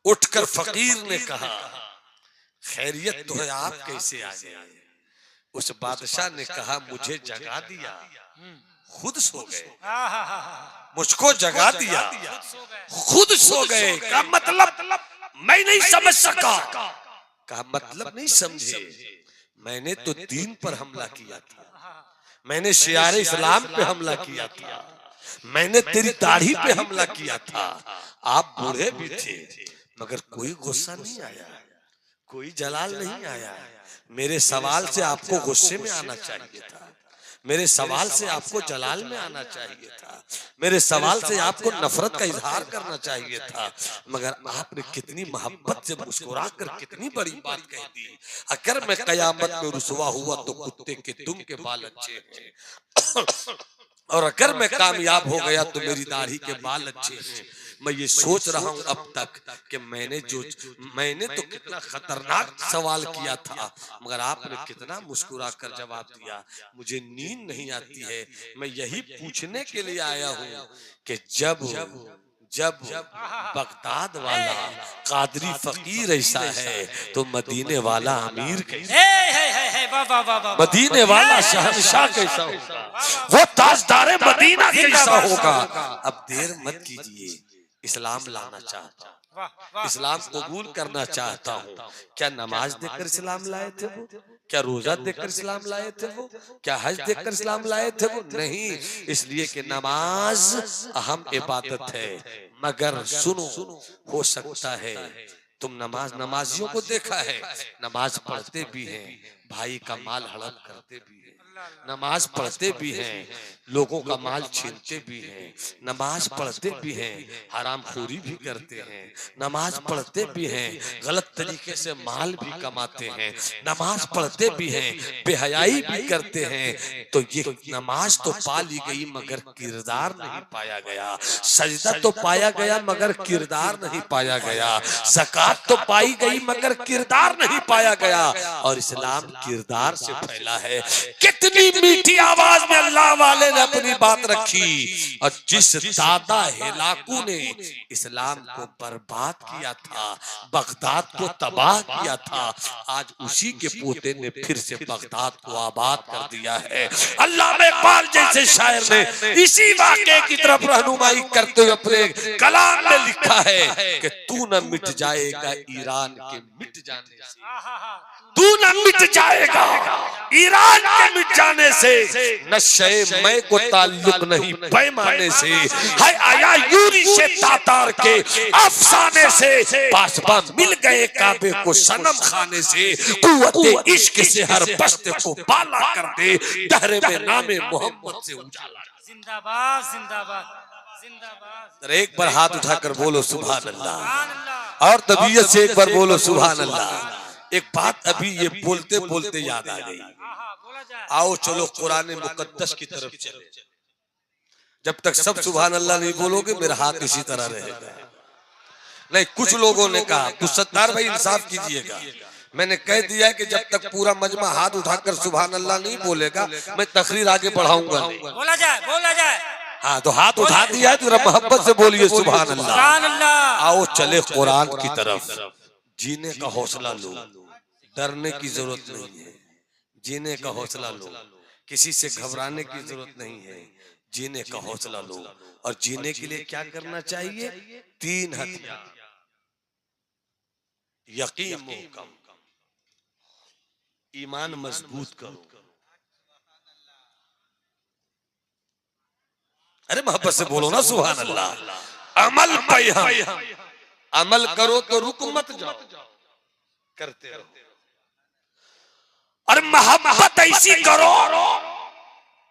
उठकर फकीर ने कहा, खैरियत तो है, आप कैसे आ गए? उस बादशाह ने कहा, मुझे जगा दिया, खुद सो गए। मुझको जगा दिया, खुद सो गए। का मतलब मैं नहीं समझ सका। का मतलब नहीं समझे, मैंने तो दीन पर हमला किया था, मैंने शियारे इस्लाम पे हमला किया था, मैंने तेरी दाढ़ी पे हमला किया था। आप बूढ़े भी थे मगर कोई गुस्सा नहीं आया, कोई जलाल नहीं आया। मेरे सवाल से आपको गुस्से में आना चाहिए था, मेरे सवाल से आपको जलाल में आना चाहिए था, मेरे सवाल से आपको नफरत का इजहार करना चाहिए था। मगर आपने कितनी मोहब्बत से मुस्कुरा कर कितनी बड़ी बात कह दी। अगर मैं कयामत में रुसवा हुआ तो कुत्ते के दुम के बाल अच्छे हैं, और अगर मैं कामयाब हो गया तो मेरी दाढ़ी के बाल अच्छे हैं। मैं ये सोच रहा हूं अब तक कि मैंने तो कितना खतरनाक सवाल किया था, मगर आपने कितना मुस्कुरा कर जवाब दिया। मुझे नींद नहीं आती है, मैं यही पूछने के लिए आया हूं कि जब बगदाद वाला कादरी फकीर ऐसा है तो मदीने वाला अमीर कैसा, मदीने वाला शहंशाह कैसा होगा, वो ताजदारे मदीना कैसा होगा। अब देर मत कीजिए, इस्लाम लाना चाहता हूँ, इस्लाम कबूल करना चाहता हूँ। क्या नमाज देखकर इस्लाम लाए थे वो? क्या रोजा देखकर इस्लाम लाए थे वो? क्या हज देखकर इस्लाम लाए थे वो? नहीं, इसलिए कि नमाज अहम इबादत है। मगर सुनो, हो सकता है तुम नमाजियों को देखा है, नमाज पढ़ते भी हैं, भाई का माल हड़प करते भी हैं, नमाज पढ़ते भी हैं, लोगों का माल छीनते भी हैं, नमाज पढ़ते भी हैं, हरामखोरी भी करते हैं, नमाज पढ़ते भी हैं, गलत तरीके से माल भी कमाते हैं, नमाज पढ़ते भी हैं, बेहयाई भी करते हैं। तो ये नमाज तो पा ली गई मगर किरदार नहीं पाया गया, सजदा तो पाया गया मगर किरदार नहीं पाया गया, ज़कात तो पाई गई मगर किरदार नहीं पाया गया। और इस्लाम किरदार से फैला है। कितनी मीठी आवाज में अल्लाह वाले ने अपनी बात रखी। और जिस दादा हेलाकू ने इस्लाम को बर्बाद किया था, बगदाद को तबाह किया था, आज उसी के पोते ने फिर से बगदाद को आबाद कर दिया है। अल्लामा इकबाल जैसे शायर ने इसी वाक़े की तरफ रहनुमाई करते हुए अपने कलाम में लिखा है कि तू न मिट जाएगा ईरान के मिट जाने से, तू न मिट जाएगा ईरान के मिट जाने से, नशे मैं को ताल्लुक नहीं पैमाने से, है आया यूरी से तातार के अफसाने से, पासबा मिल गए काबे को सनम खाने से, कुव्वते इश्क से हर बस्ते को बाला कर दे, दहरे में नामे मोहम्मद से उजाला। जिंदाबाद जिंदाबाद जिंदाबाद। एक बार हाथ उठाकर बोलो सुभान अल्लाह, और तबीयत से एक बार बोलो सुभान अल्लाह। एक बात अभी ये बोलते बोलते याद आ गई, आओ चलो कुरान मुकद्दस की तरफ चले। जब तक सब सुभान अल्लाह नहीं बोलोगे मेरा हाथ इसी तरह रहेगा। नहीं, कुछ लोगों ने कहा, कुछ सत्तार भाई इंसाफ कीजिएगा, मैंने कह दिया कि जब तक पूरा मजमा हाथ उठाकर सुभान अल्लाह नहीं बोलेगा मैं तकरीर आगे बढ़ाऊंगा नहीं। बोला जाए बोला जाए। हाँ तो हाथ उठा दिया है तो जरा मोहब्बत से बोलिए सुभान अल्लाह। आओ चले कुरान की तरफ। जीने का हौसला लो, डरने की जरूरत नहीं है, जीने का हौसला लो, किसी से घबराने की जरूरत नहीं है, जीने का हौसला लो। और जीने के लिए क्या करना चाहिए? 3 हथियार, यकीन मुहकम, ईमान मजबूत करो। अरे मोहब्बत से बोलो ना सुभान अल्लाह। अमल पे अमल करो तो रुक मत जाओ, करते रहो। और मोहब्बत ऐसी करो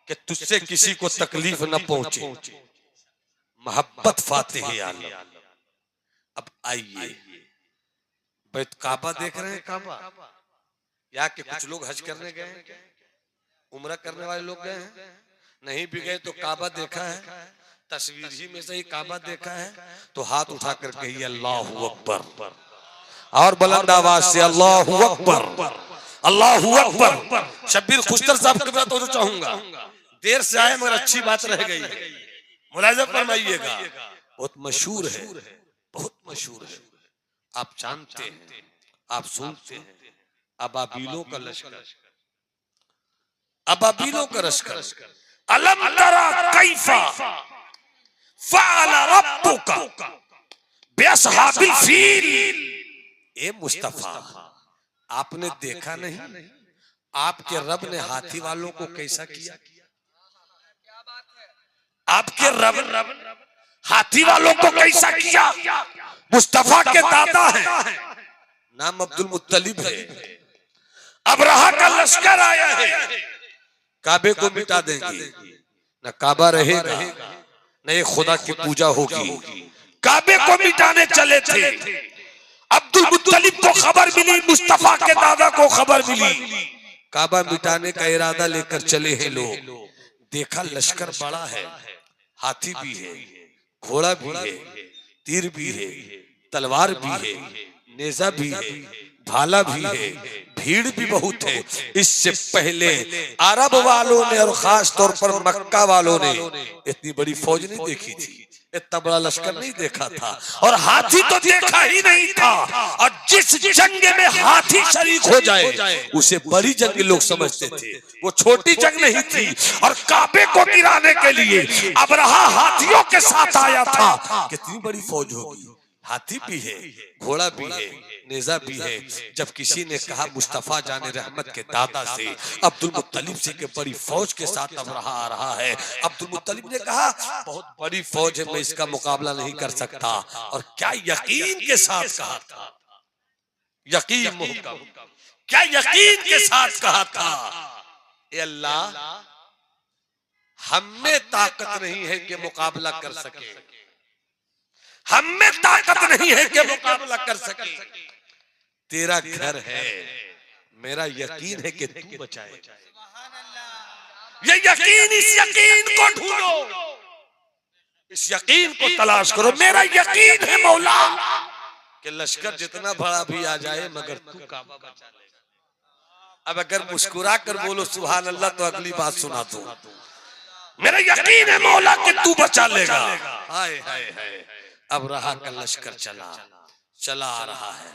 कि तुझसे किसी को तकलीफ न पहुंचे। मोहब्बत फातिह आलम। अब आइए, बैत काबा देख रहे हैं, काबा या कि कुछ लोग हज करने गए हैं, उम्रा करने वाले लोग गए हैं, नहीं भी गए तो काबा देखा है, तस्वीर ही में से ही काबा देखा है, तो हाथ उठाकर कहिए अल्लाहू अकबर, और बुलंद आवाज से अल्लाहू अकबर अल्लाहू अकबर। शब्बीर खुशतर साहब की बात तो चाहूंगा, देर से आए मगर अच्छी बात रह गई है, मुलाहिजा फरमाइएगा। बहुत मशहूर है, बहुत मशहूर है, आप जानते हैं, आप सुनते हैं। अबाबीलों का लश्कर, अबाबीलों का लश्कर। अलम तरा कैफा फ़अल रब्बुका बिअस्हाबिल फील। ए मुस्तफा, आपने देखा नहीं आपके रब ने हाथी वालों को कैसा किया? आपके रब हाथी वालों को कैसा किया? मुस्तफा के दादा हैं, नाम अब्दुल मुत्तलिब है। अबरहा का लश्कर आया है, काबे को मिटा देंगे, न काबा रहेगा, न ये खुदा की पूजा होगी। काबे को मिटाने चले थे। अब्दुल मुत्तलिब को खबर मिली, मुस्तफा के दादा को खबर मिली, काबा मिटाने का इरादा लेकर चले हैं लोग। देखा लश्कर बड़ा है, हाथी भी है, घोड़ा भी है, तीर भी है, तलवार भी है, नेजा भी है, भाला भी है, भीड़ भी बहुत है। इससे पहले अरब वालों ने और खास तौर पर मक्का वालों ने इतनी बड़ी फौज नहीं देखी थी, इतना बड़ा लश्कर नहीं देखा था, और हाथी तो देखा ही नहीं था। और जिस जंग में हाथी शरीक हो जाए उसे बड़ी जंग लोग समझते थे, वो छोटी जंग नहीं थी। और काबे को गिराने के लिए अबरहा हाथियों के साथ आया था। कितनी बड़ी फौज होगी, हाथी भी है, घोड़ा भी है, नेजा भी है। जब किसी ने कहा मुस्तफा जाने रहमत के दादा से अब्दुल मुत्तलिब से के बड़ी फौज के साथ अबरहा आ रहा है, अब्दुल मुत्तलिब ने कहा बहुत बड़ी फौज है, मैं इसका मुकाबला नहीं कर सकता। और क्या यकीन के साथ कहा था, यकीन मुहकम, क्या यकीन के साथ कहा था, ए अल्लाह हम में ताकत नहीं है कि मुकाबला कर सके, हम में ताकत नहीं है कि मुकाबला कर सके। तेरा घर है, मेरा यकीन है कि तू बचाएगा। ये यकीन, इस यकीन को ढूंढो, इस यकीन को तलाश करो। मेरा यकीन है मौला कि लश्कर जितना बड़ा भी आ जाए मगर तू काबा बचा लेगा। अब अगर मुस्कुरा कर बोलो सुभान अल्लाह तो अगली बात सुना दो। मेरा यकीन है मौला कि तू बचा लेगा। हाय हाय हाय। अब रहा का लश्कर चला आ रहा है।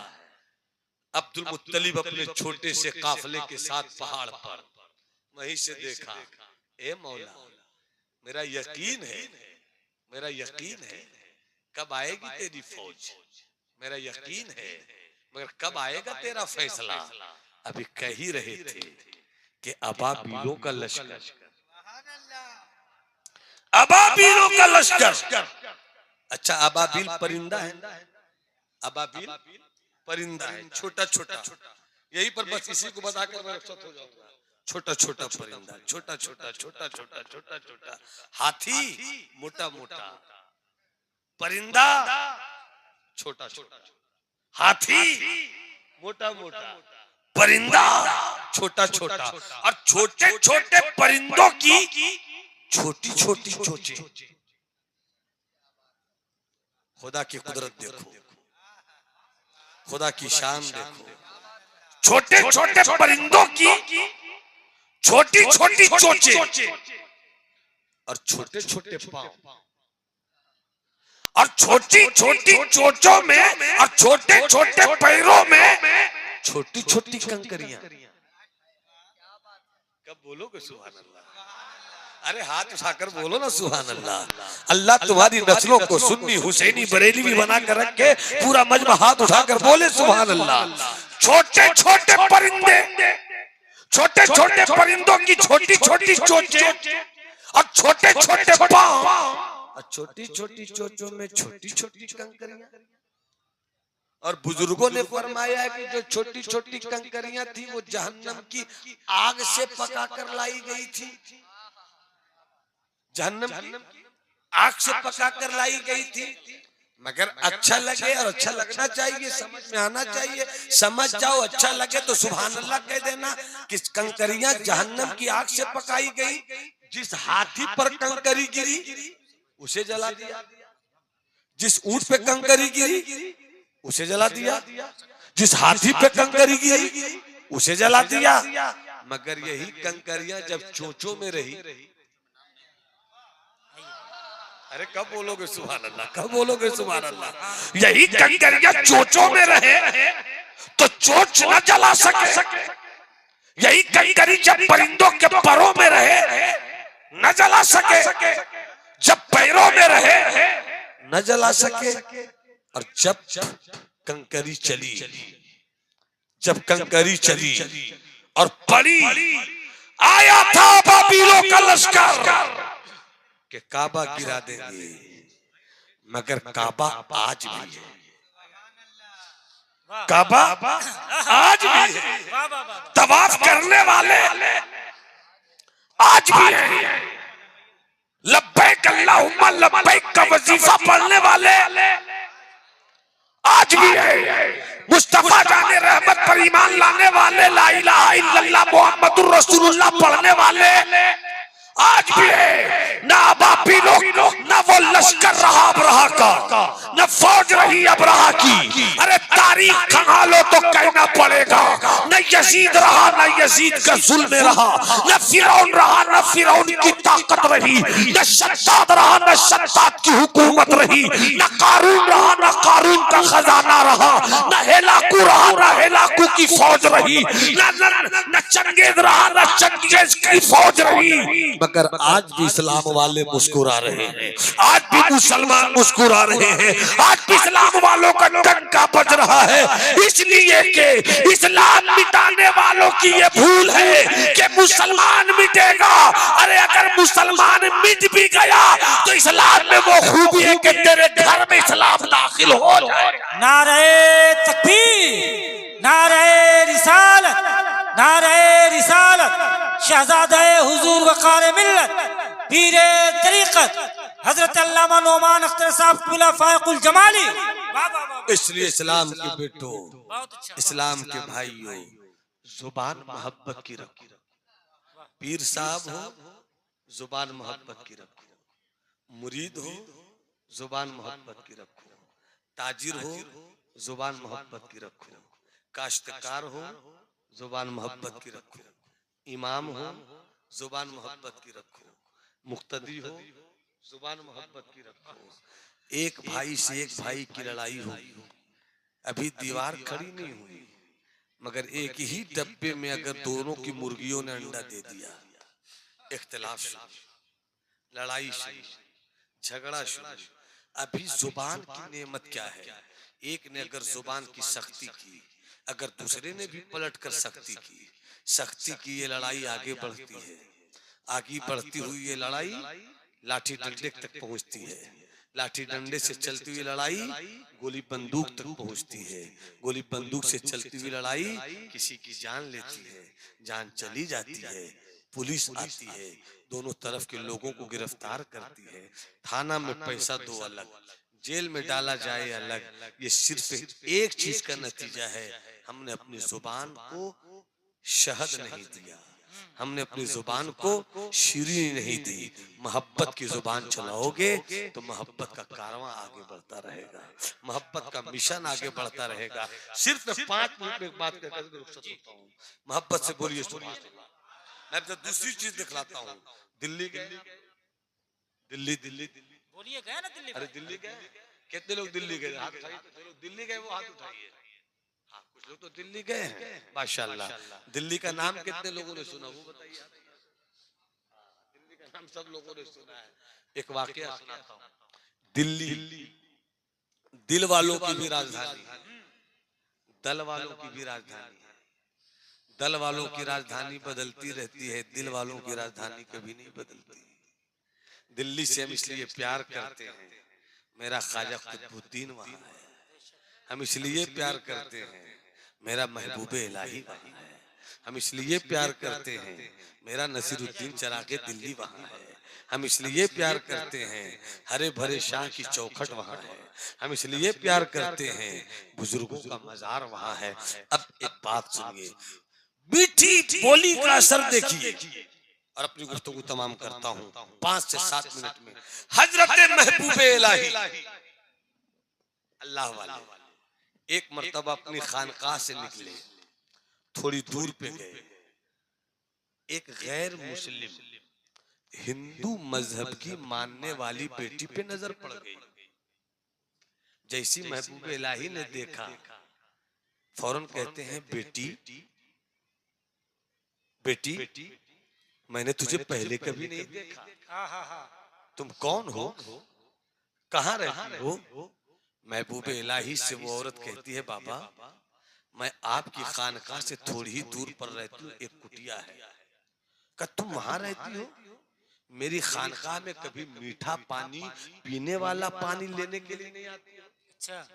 अब्दुल मुत्तलिब अपने छोटे से काफिले के साथ पहाड़ पर, वहीं से देखा, ए मौला मेरा यकीन है कब आएगी तेरी फौज, मेरा यकीन है मगर कब आएगा तेरा फैसला। अभी कह ही रहे थे कि अबाबीलों का लश्कर, अबाबीलों का लश्कर। अच्छा अबाबील परिंदा है, अबाबील परिंदा है, छोटा छोटा। यही पर बस इसी को बताकर मैं रुखसत हो जाऊंगा। छोटा छोटा परिंदा, छोटा छोटा छोटा छोटा छोटा छोटा। हाथी मोटा मोटा, परिंदा छोटा छोटा, हाथी मोटा मोटा, परिंदा छोटा छोटा। और छोटे छोटे परिंदों की छोटी छोटी चोंचें। खुदा की कुदरत देखो, खुदा की शान देखो। छोटे छोटे परिंदों की छोटी छोटी चोंचें और छोटे छोटे पांव, और छोटी छोटी चोंचों में और छोटे छोटे पैरों में छोटी छोटी कंकरियां। कब बोलोगे सुभान अल्लाह? अरे हाथ उठाकर बोलो ना सुभान अल्लाह। अल्लाह तुम्हारी नस्लों को सुन्नी हुसैनी बरेलवी बना कर रखे। पूरा मजमा हाथ उठाकर बोले सुभान अल्लाह। छोटे छोटे परिंदे, छोटे छोटे परिंदों की छोटी छोटी चोंचें और छोटे छोटे पांव और छोटी छोटी चोंचों में छोटी छोटी कंकरियां। और बुजुर्गों ने फरमाया कि जो छोटी छोटी कंकरियां थी वो जहन्नम की आग से पका कर लाई गई थी। जहन्नम की आग से पका कर लाई गई थी। मगर अच्छा लगे और अच्छा लगना चाहिए, समझ में आना चाहिए। समझ जाओ अच्छा लगे तो सुभान अल्लाह कह देना कि कंकरियां जहन्नम की आग से पकाई गई। जिस हाथी पर कंकरी गिरी उसे जला दिया, जिस ऊंट पे कंकरी गिरी उसे जला दिया, जिस हाथी पे कंकरी गिरी उसे जला दिया। मगर यही कंकरियां जब चोंचों में रही, अरे कब बोलोगे सुभान अल्लाह, कब बोलोगे सुभान अल्लाह? यही कंकरियां चोंचों में रहे तो चोंच न जला सके। यही कंकरी जब परिंदों के परों में रहे न जला सके, जब पैरों में रहे न जला सके। और जब कंकरी चली, जब कंकरी चली और पड़ी, आया था बाबीलों का लश्कर कि काबा गिरा देंगे। मगर काबा आज भी है, काबा आज भी है। तवाफ करने वाले आज भी है। लब्बैक अल्लाहुम्मा लब्बैक का वजीफा पढ़ने वाले आज भी है। मुस्तफा जाने रहमत पर ईमान लाने वाले, ला इलाहा इल्लल्लाह मुहम्मदुर रसूलुल्लाह पढ़ने वाले आज भी है। ना अबाबीलों, ना वो लश्कर रहा अबरहा का, न फौज रही अबरहा की। अरे तारीख खंगालो तो कहना पड़ेगा, न यजीद रहा, न यजीद का जुल्म रहा, न फिरौन रहा, न फिरौन की ताकत रही, न शद्दाद रहा, न शद्दाद की हुकूमत रही, न कारून रहा, न कारून का खजाना रहा, न हेलाकू रहा, न हेलाकू की फौज रही, न चंगेज रहा, न चंगेज की फौज रही। मगर आज भी इस्लाम वाले मुस्कुरा रहे हैं, आज भी मुसलमान मुस्कुरा रहे हैं, आज भी इस्लाम वालों का डंका बज रहा है। इसलिए कि इस्लाम मिटाने वालों की ये भूल है कि मुसलमान मिटेगा। अरे अगर मुसलमान मिट भी गया तो इस्लाम में वो खूबी है कि तेरे घर में इस्लाम दाखिल हो जाए। नारे तकबीर, नारे रिसालत, नारे रिसालत। शहजादे हुजूर वक़ार मिल्लत, पीरे तरीक़त हजरत अल्लामा नौमान अख्तर साहब क़िबला फ़ाइक़ुल जमाली। इसलिए इस्लाम के बेटों, इस्लाम के भाइयों, जुबान मोहब्बत की रखो। पीर साहब हो जुबान मोहब्बत की रखो, मुरीद हो जुबान मोहब्बत की रखो, ताजिर हो जुबान मोहब्बत की रखो, काश्तकार हो जुबान मोहब्बत की रखो। इमाम हो, जुबान मोहब्बत की रखो। मुक्तदी हो, जुबान मोहब्बत की रखो। एक भाई से एक भाई की लड़ाई होगी, अभी दीवार खड़ी नहीं हुई, मगर एक ही डब्बे में अगर दोनों की मुर्गियों ने अंडा दे दिया, इख्तिलाफ शुरू, लड़ाई शुरू, झगड़ा शुरू। अभी जुबान की नेमत क्या है? एक ने अगर जुबान की सख्ती की, अगर दूसरे ने भी पलट कर सख्ती की, ये लड़ाई आगे बढ़ती है। आगे बढ़ती हुई ये लड़ाई लाठी डंडे तक पहुंचती है। लाठी डंडे से चलती हुई लड़ाई गोली बंदूक तक पहुंचती है। गोली बंदूक से चलती हुई लड़ाई किसी की जान लेती है। जान चली जाती है, पुलिस आती है, दोनों तरफ के लोगों को गिरफ्तार करती है। थाना में पैसा दो अलग, जेल में डाला जाए अलग। ये सिर्फ एक चीज का नतीजा है, हमने अपनी जुबान को शहद नहीं दिया, हमने अपनी जुबान को शीरी नहीं दी। मोहब्बत की जुबान चलाओगे तो मोहब्बत का कारवां आगे बढ़ता रहेगा, मोहब्बत का मिशन आगे बढ़ता रहेगा। सिर्फ मैं 5 मिनट में एक बात कहकर रुखसत होता हूँ। मोहब्बत से बोलिए सुभान अल्लाह। मैं तो दूसरी चीज दिखलाता हूँ। दिल्ली गए, दिल्ली बोलिए, गए ना दिल्ली? अरे दिल्ली गए, कितने लोग दिल्ली गए? हाथ उठाइए। जो लोग दिल्ली गए वो हाथ उठाइए। हाँ, कुछ लोग तो दिल्ली गए हैं, माशाल्लाह। दिल्ली का नाम कितने लोगों ने सुना, वो बताइए। दिल्ली का नाम सब लोगों ने सुना है। एक वाकया सुनाता हूँ। दिल्ली दिल वालों की भी राजधानी है, दल वालों की भी राजधानी है। दल वालों की राजधानी बदलती रहती है, दिल वालों की राजधानी कभी नहीं बदलती। दिल्ली से हम इसलिए प्यार करते हैं, मेरा ख्वाजा कुतुबुद्दीन वहां है। हम इसलिए प्यार करते हैं, मेरा महबूब इलाही वहां है। हम इसलिए प्यार करते हैं, मेरा नसीरुद्दीन चिरागे दिल्ली वहां है। हम इसलिए प्यार करते हैं, हरे भरे शाह की चौखट वहां है। हम इसलिए प्यार करते हैं, बुजुर्गों का मजार वहां है। अब एक बात सुनिए, मीठी बोली का असर देखिए, और अपनी गुफ्तगू तमाम करता हूँ 5 से 7 मिनट में। हजरत महबूब इलाही अल्लाह वाले एक मर्तबा अपनी खानकाह से निकले, थोड़ी दूर पे गए, एक गैर मुस्लिम हिंदू मजहब की मानने वाली बेटी पे नजर पड़ गई। जैसी महबूब इलाही ने देखा, फौरन कहते हैं, बेटी बेटी मैंने तुझे पहले कभी नहीं देखा, तुम कौन हो, कहाँ रहती हो? महबूब इलाही से वो औरत कहती है, बाबा मैं आपकी खानकाह से थोड़ी ही दूर पर रहती हूँ, एक कुटिया है। क्या तुम वहां रहती हो? मेरी खानकाह में कभी मीठा पानी, पीने वाला पानी लेने के लिए नहीं आती? अच्छा,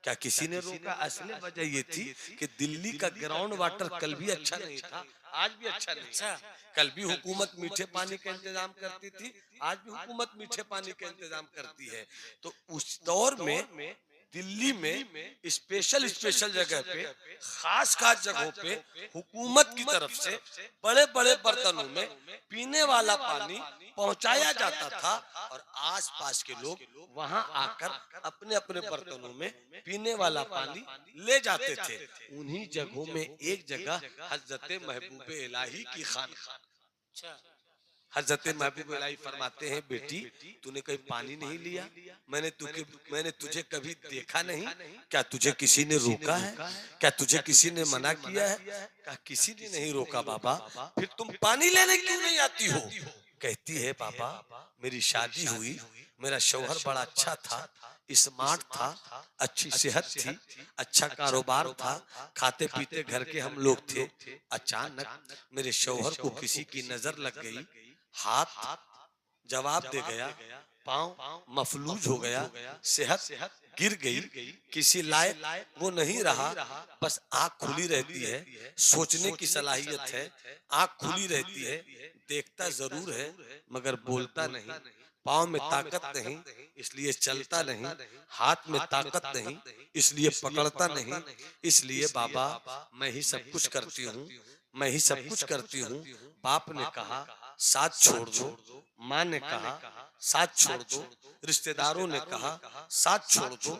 क्या किसी ने रोका? असली वजह ये थी कि दिल्ली का ग्राउंड वाटर कल भी अच्छा नहीं था, आज भी अच्छा नहीं। कल भी हुकूमत मीठे पानी का इंतजाम करती थी, आज भी हुकूमत मीठे पानी का इंतजाम करती है। तो उस दौर में दिल्ली में स्पेशल जगह पे, खास जगहों पे हुकूमत की तरफ से बड़े बड़े बर्तनों में पीने वाला पानी पहुंचाया जाता था, और आसपास के लोग वहां आकर अपने अपने बर्तनों में पीने वाला पानी ले जाते थे। उन्हीं जगहों में एक जगह हजरत महबूब इलाही की खानकाह। हजरत महबूब इलाही फरमाते हैं, बेटी तूने कहीं पानी नहीं लिया? मैंने तुझे कभी देखा नहीं? क्या तुझे किसी ने रोका है? क्या तुझे किसी ने मना किया है? क्या किसी ने नहीं रोका बाबा, फिर तुम पानी लेने क्यों नहीं आती हो? कहती है, बाबा मेरी शादी हुई, मेरा शौहर बड़ा अच्छा था, स्मार्ट था, अच्छी सेहत थी, अच्छा कारोबार था, खाते पीते घर के हम लोग थे। अचानक मेरे शौहर को किसी की नजर लग गई, हाथ जवाब दे गया, पांव मफलूज हो गया, सेहत गिर गई, किसी लायक वो नहीं रहा। बस आंख खुली रहती है, सोचने की सलाहियत है, आंख खुली रहती है, देखता जरूर है मगर बोलता नहीं, पांव में ताकत नहीं इसलिए चलता नहीं, हाथ में ताकत नहीं इसलिए पकड़ता नहीं। इसलिए बाबा मैं ही सब कुछ करती हूँ, मैं ही सब कुछ करती हूँ। बाप ने कहा साथ छोड़ दो, माँ ने कहा साथ छोड़ दो। रिश्तेदारों ने कहा साथ छोड़ दो,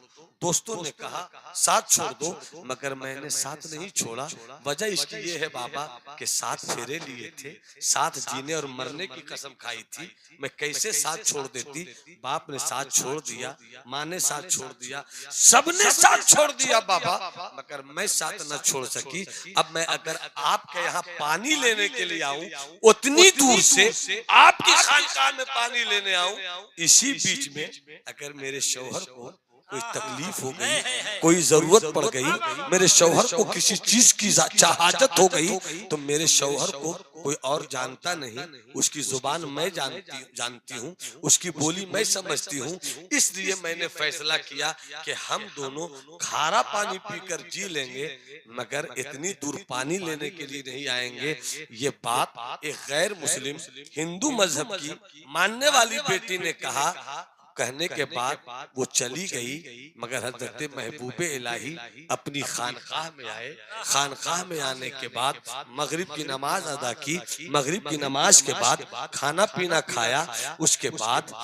दोस्तों ने कहा साथ छोड़ दो, मगर मैंने साथ नहीं छोड़ा। वजह इसकी ये है बाबा कि साथ फेरे लिए थे, साथ जीने और मरने की कसम खाई थी। मैं कैसे साथ छोड़ देती। बाप ने साथ छोड़ दिया, माँ ने साथ छोड़ दिया, सबने साथ छोड़ दिया बाबा, मगर मैं साथ न छोड़ सकी। अब मैं अगर आपके यहाँ पानी लेने के लिए आऊं, उतनी दूर से आपकी खानकाह में पानी लेने आऊं, इसी बीच में अगर मेरे शौहर को कोई तकलीफ हो गई, कोई जरूरत पड़ गई, मेरे शौहर को किसी चीज की चाहत हो गई, तो मेरे शौहर को कोई और जानता नहीं, उसकी जुबान मैं जानती हूँ, उसकी बोली मैं समझती हूँ। इसलिए मैंने फैसला किया कि हम दोनों खारा पानी पीकर जी लेंगे, मगर इतनी दूर पानी लेने के लिए नहीं आएंगे। ये बात एक गैर मुस्लिम हिंदू मजहब की मानने वाली बेटी ने कहा। कहने के बाद वो चली गई, मगर हजरत महबूबे इलाही अपनी खानकाह में आए। खानकाह में आने के बाद मगरिब की नमाज अदा की, मगरिब की नमाज के बाद खाना पीना खाया, उसके बाद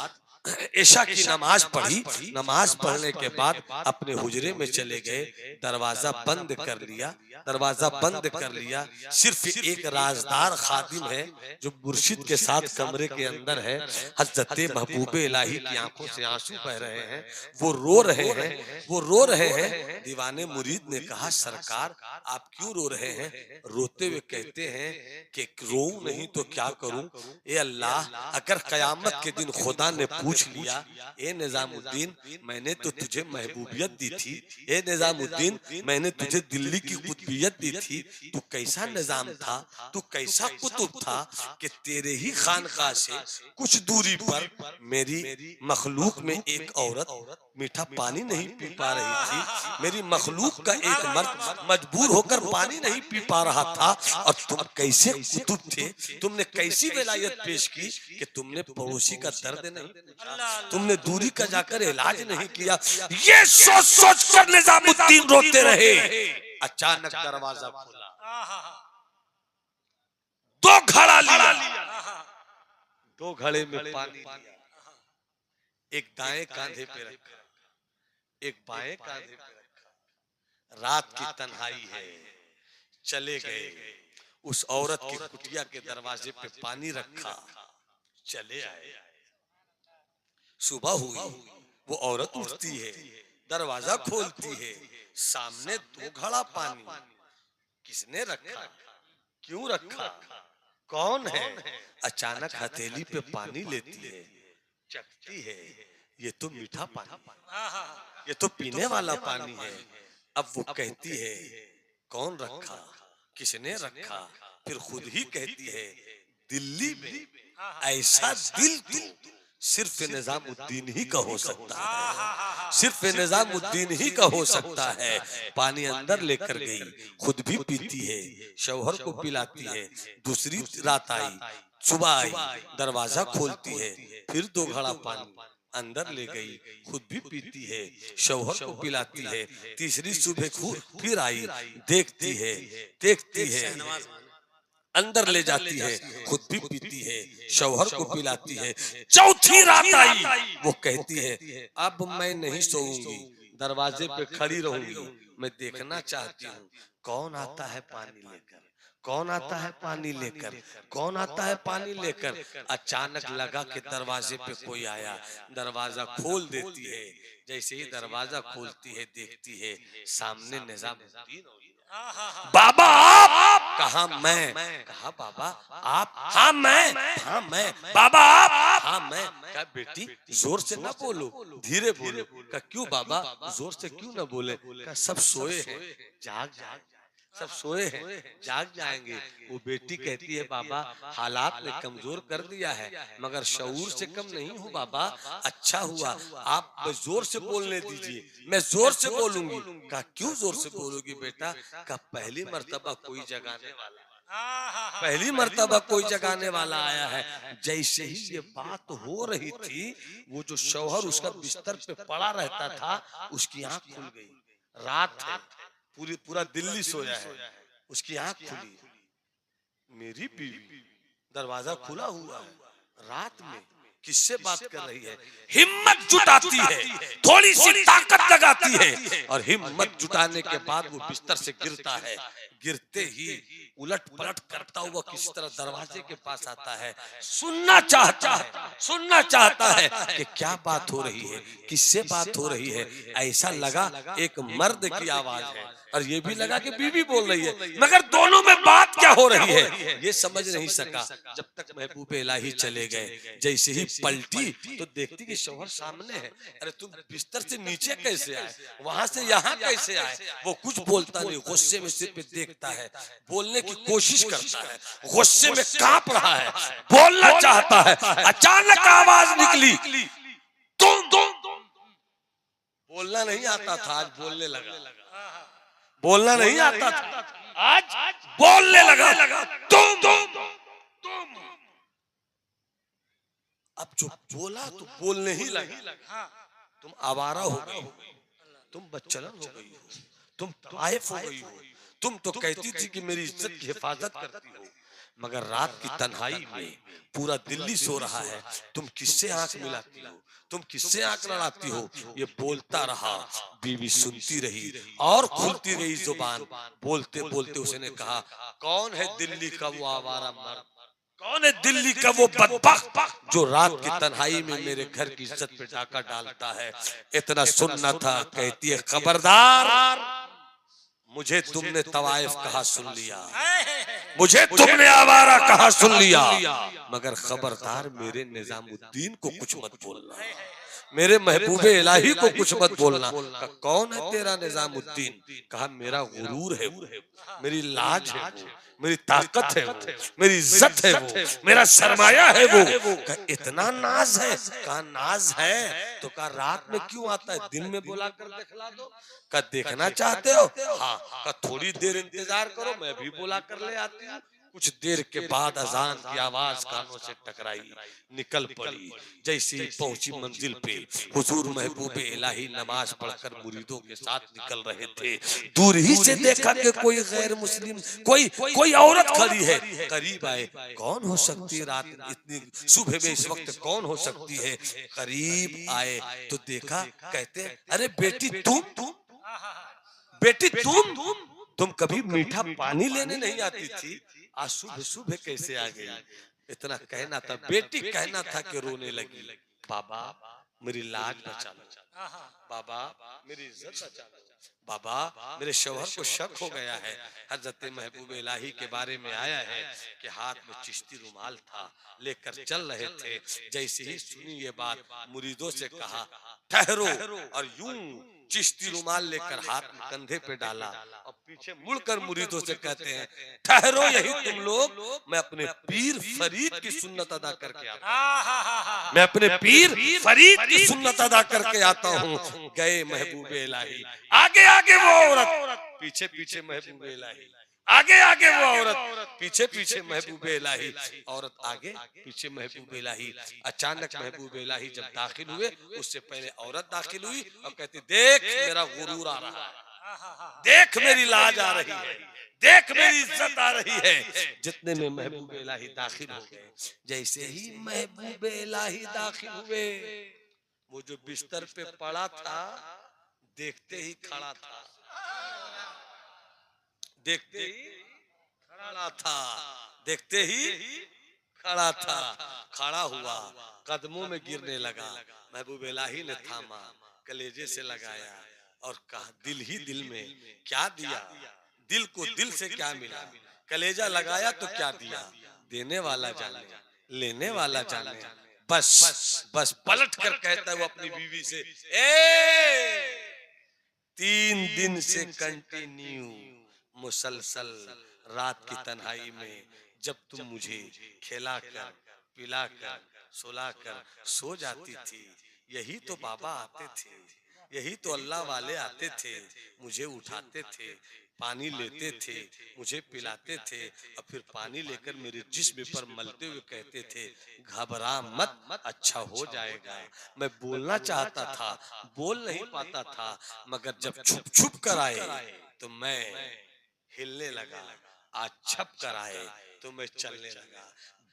ईशा की नमाज पढ़ी। नमाज पढ़ने के बाद अपने हुजरे में चले गए, दरवाजा बंद कर लिया, दरवाजा बंद कर लिया। सिर्फ एक राजदार खादिम है जो मुर्शिद के साथ कमरे के अंदर है। हजरत महबूबे इलाही की आंखों से आंसू बह रहे हैं, वो रो रहे हैं, वो रो रहे हैं। दीवाने मुरीद ने कहा सरकार आप क्यों रो रहे हैं? रोते हुए कहते हैं कि रोऊं नहीं तो क्या करूं? ए अल्लाह, अगर कयामत के दिन खुदा ने पूछ लिया, ए निजामुद्दीन मैंने तो तुझे महबूबियत दी थी, ए निजामुद्दीन मैंने तुझे दिल्ली की कुतुबियत दी थी, तू कैसा निजाम था, तू कैसा कुतुब था कि तेरे ही खानकाह से कुछ दूरी पर मेरी मखलूक में एक औरत मीठा पानी नहीं पी पा रही थी, मेरी मखलूक का एक मर्द मजबूर होकर पानी नहीं पी पा रहा था, और तुम कैसे कुतुब थे, तुमने कैसी विलायत पेश की कि तुमने पड़ोसी का दर्द नहीं, तुमने दूरी का जाकर इलाज नहीं किया। ये सोच सोच कर निजामुद्दीन रोते रहे। अचानक दरवाजा खुला, दो घड़ा लिया, दो घड़े में पानी लिया, एक दाएं कांधे पे रखा, एक बाएं कांधे पे रखा। रात की तन्हाई है, चले गए। उस औरत की कुटिया के दरवाजे पे पानी रखा, चले आए। सुबह हुई, वो औरत उठती है, दरवाजा खोलती है, सामने दो घड़ा पानी। किसने रखा, क्यों रखा, कौन है? अचानक हथेली पे पानी लेती है, चखती है, ये तो मीठा पानी, ये तो पीने वाला पानी है। अब वो कहती है कौन रखा, किसने रखा? फिर खुद ही कहती है दिल्ली में ऐसा दिल तो सिर्फ निजामुद्दीन ही का हो सकता है, सिर्फ निजामुद्दीन ही का हो सकता है। पानी अंदर लेकर गई, खुद भी पीती है, शौहर को पिलाती है। दूसरी रात आई, सुबह आई, दरवाजा खोलती है, फिर दो घड़ा पानी अंदर ले गई, खुद भी पीती है, शौहर को पिलाती है। तीसरी सुबह फिर आई, देखती है, अंदर ले जाती है, खुद भी पीती है, शौहर को पिलाती है। चौथी रात आई, वो कहती है अब मैं नहीं सोऊंगी, दरवाजे पे खड़ी रहूंगी, मैं देखना चाहती हूँ कौन आता है पानी लेकर, कौन आता है पानी लेकर, कौन आता है पानी लेकर। अचानक लगा कि दरवाजे पे कोई आया, दरवाजा खोल देती है। जैसे ही दरवाजा खोलती है, देखती है सामने निजामुद्दीन। बाबा आप? कहा मैं। कहा बाबा आप? हाँ मैं। बाबा आप? हाँ मैं। क्या बेटी जोर से ना बोलो, धीरे बोलो। क्या क्यों बाबा, जोर से क्यों ना बोले? क्या सब सोए हैं, जाग सब सोए हैं, जाग जाएंगे। वो बेटी कहती है बाबा हालात ने कमजोर कर दिया है, मगर शऊर से कम नहीं हूँ बाबा। अच्छा हुआ आप जोर से बोलने दीजिए, मैं जोर से बोलूंगी। कहा क्यों जोर से बोलोगी बेटा? का पहली मर्तबा कोई जगाने वाला, पहली मर्तबा कोई जगाने वाला आया है। जैसे ही ये बात हो रही थी, वो जो शौहर उसका बिस्तर पे पड़ा रहता था, उसकी आंख खुल गई। रात है, पूरा दिल्ली सोया है, उसकी आंख खुली। मेरी बीवी, दरवाजा खुला हुआ है, रात में किससे बात कर रही है? हिम्मत जुटाती है, थोड़ी सी ताकत लगाती है और हिम्मत जुटाने के बाद वो बिस्तर से गिरता है। गिरते ही उलट पलट करता हुआ किसी तरह दरवाजे के पास आता है, सुनना चाहता है कि क्या बात हो रही है, किससे बात हो रही है। ऐसा लगा एक मर्द की आवाज है और ये भी लगा कि बीवी बोल रही है, मगर दोनों में बात क्या हो रही है ये समझ नहीं सका जब तक महबूब इलाही चले गए। जैसे ही पलटी तो देखती कि शौहर सामने है। अरे तुम बिस्तर से नीचे कैसे आए, वहां से यहाँ कैसे आए? वो कुछ बोलता नहीं, गुस्से में सिर पे देखता है, बोलने की कोशिश करता है, गुस्से में कांप रहा है, बोलना चाहता है। अचानक आवाज निकली, तुम बोलना नहीं आता था, आज बोलने लगा। बोलना नहीं आता था, आज बोलने लगा। तुम अब जो बोला तो बोलने ही लगा। तुम आवारा हो गई, तुम बच्चलन हो गई हो, तुम ताइफ हो गई हो। तुम तो कहती थी कि मेरी इज्जत की हिफाजत करती हो, मगर रात की तन्हाई में पूरा दिल्ली सो रहा है, तुम किससे आंख मिलाती हो, तुम किससे आंख लड़ाती हो? ये बोलता रहा, बीवी सुनती रही और खुलती रही जुबान। बोलते बोलते उसने कहा, कौन है दिल्ली का वो आवारा मर्द, कौन है दिल्ली का वो बदबख्त जो रात की तन्हाई में मेरे घर की इज्जत पे डाका डालता है? इतना सुनना था। कहती है, खबरदार, मुझे तुमने तवाइफ कहा सुन लिया, मुझे तुमने आवारा कहा सुन लिया, मगर खबरदार मेरे निजामुद्दीन को कुछ मत बोलना, मेरे महबूबे इलाही को कुछ मत बोलना। कहा, कौन है तेरा निजामुद्दीन? कहा, मेरा गुरूर है वो, मेरी लाज है वो, मेरी ताकत है वो, मेरी इज्जत है वो, मेरा सरमाया है वो। कहा, इतना नाज है? कहा, नाज है तो कहा रात में क्यों आता है, दिन में बुला कर दिखला दो। कहा, देखना चाहते हो? हाँ। कहा, थोड़ी देर इंतजार करो, मैं भी बुला कर ले आती हूँ। कुछ देर के बाद अजान की आवाज कानों से टकराई, निकल पड़ी। जैसे ही पहुंची मंजिल पे, हुजूर महबूबे इलाही नमाज पढ़कर मुरीदों के साथ निकल रहे थे। दूर ही से देखा कि कोई गैर मुस्लिम, कोई औरत खड़ी है। करीब आए, कौन हो सकती है रात इतनी सुबह में, इस वक्त कौन हो सकती है? करीब आए तो देखा, कहते, अरे बेटी तुम कभी मीठा पानी लेने नहीं आती थी, आज सुबह सुबह कैसे आ गई? इतना कहना था, बेटी कहना था कि रोने लगी, बाबा मेरी लाज बचा लो, बाबा मेरी इज्जत बचा लो, बाबा मेरे शौहर को शक हो गया है। हजरत महबूब इलाही के बारे में आया है कि हाथ में चिश्ती रुमाल था, लेकर चल रहे थे। जैसे ही सुनी ये बात, मुरीदों से कहा, ठहरो, और यूं चिश्ती रुमाल लेकर हाथ में कंधे पे डाला और पीछे मुड़कर मुरीदों से कहते हैं, ठहरो यही तुम लोग, मैं अपने पीर फरीद की सुन्नत अदा करके आता हूं, मैं अपने पीर फरीद की सुन्नत अदा करके आता हूँ। गए महबूबे इलाही, आगे आगे वो औरत, पीछे पीछे महबूबे इलाही, आगे आगे वो औरत, पीछे पीछे महबूबे इलाही, औरत आगे पीछे महबूबे इलाही। अचानक महबूबे इलाही जब दाखिल हुए, उससे पहले औरत दाखिल हुई और कहती, देख मेरा गुरूर आ रहा है, देख मेरी लाज आ रही है, देख मेरी इज्जत आ रही है। जितने में महबूबे इलाही दाखिल हो गए, जैसे ही महबूबे इलाही दाखिल हुए, वो जो बिस्तर पे पड़ा था, देखते ही खड़ा था, देखते ही खड़ा था, देखते ही खड़ा था। खड़ा हुआ, कदमों में गिरने लगा। महबूब इलाही ने थामा, कलेजे से लगाया और कहा, दिल ही दिल में क्या दिया, दिल को दिल से क्या मिला, कलेजा लगाया तो क्या दिया, देने वाला जाने, लेने वाला जाने। बस पलट कर कहता है वो अपनी बीवी से, 3 दिन से कंटिन्यू मुसलसल रात की तन्हाई में जब तुम मुझे खिलाकर पिलाकर सुलाकर सो जाती थी, यही तो बाबा आते थे, यही तो अल्लाह वाले आते थे, मुझे उठाते थे, पानी लेते थे, मुझे पिलाते थे और फिर पानी लेकर मेरे जिस्म पर मलते हुए कहते थे, घबरा मत, अच्छा हो जाएगा। मैं बोलना चाहता था, बोल नहीं पाता था, मगर जब छुप छुप कर आए तो मैं हिलने लगा, आज छप कर आए तो मैं चलने लगा।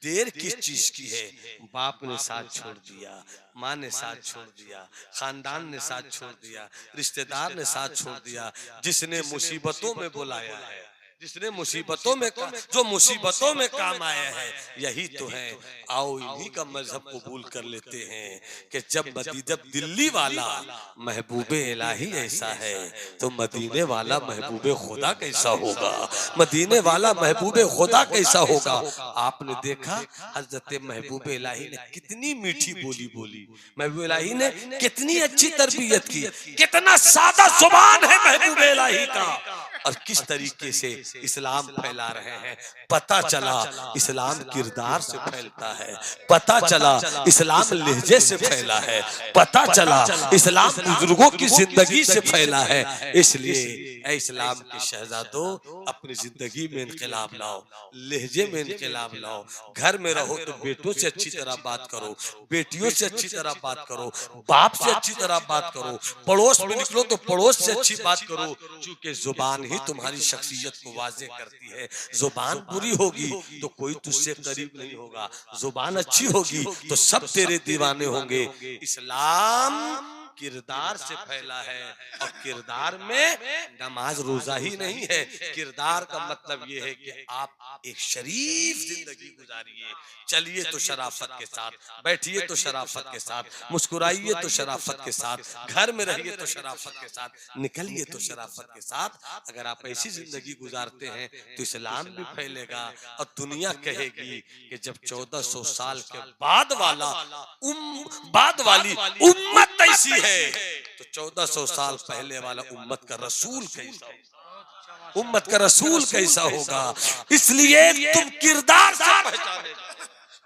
देर किस चीज की है। बाप ने साथ छोड़ दिया, माँ ने साथ छोड़ दिया, खानदान ने साथ छोड़ दिया, रिश्तेदार ने साथ छोड़ दिया। जिसने मुसीबतों में बुलाया है, जिसने मुसीबतों में जो मुसीबतों में काम आया है, यही तो है। आओ इन्हीं का मजहब कबूल कर लेते हैं कि जब दिल्ली वाला महबूबे इलाही ऐसा है तो मदीने वाला महबूबे खुदा कैसा होगा, मदीने वाला महबूबे खुदा कैसा होगा। आपने देखा हजरत महबूबे इलाही ने कितनी मीठी बोली बोली, महबूबे इलाही ने कितनी अच्छी तरबियत की, कितना सादा जुबान है महबूबे इलाही का, और किस तरीके से इस्लाम फैला रहे हैं। पता चला इस्लाम किरदार से फैलता है, पता चला इस्लाम लहजे से फैला है, पता चला इस्लाम बुजुर्गों की जिंदगी से फैला है। इसलिए ऐ इस्लाम के शहजादों, अपनी जिंदगी में इनकलाब लाओ, लहजे में इनकलाब लाओ। घर में रहो तो बेटों से अच्छी तरह बात करो, बेटियों से अच्छी तरह बात करो, बाप से अच्छी तरह बात करो, पड़ोस में निकलो तो पड़ोस से अच्छी बात करो। क्योंकि जुबान ही तुम्हारी शख्सियत को वाज़े करती है। जुबान बुरी होगी तो कोई तुझसे करीब नहीं होगा, जुबान अच्छी होगी तो सब तेरे दीवाने होंगे। इस्लाम किरदार से फैला है, और किरदार में नमाज रोजा ही नहीं है। किरदार का मतलब यह है कि आप एक शरीफ जिंदगी गुजारिए। चलिए तो शराफत के साथ, बैठिए तो शराफत के साथ, मुस्कुराइए तो शराफत के साथ, घर में रहिए तो शराफत के साथ, निकलिए तो शराफत के साथ। अगर आप ऐसी जिंदगी गुजारते हैं तो इस्लाम भी फैलेगा, और दुनिया कहेगी कि जब 1400 साल के बाद वाली उम्मत ऐसी है तो 1400 साल पहले वाला उम्मत का रसूल कैसा होगा, उम्मत का रसूल कैसा होगा। इसलिए तुम किरदार से पहचाने जाओ,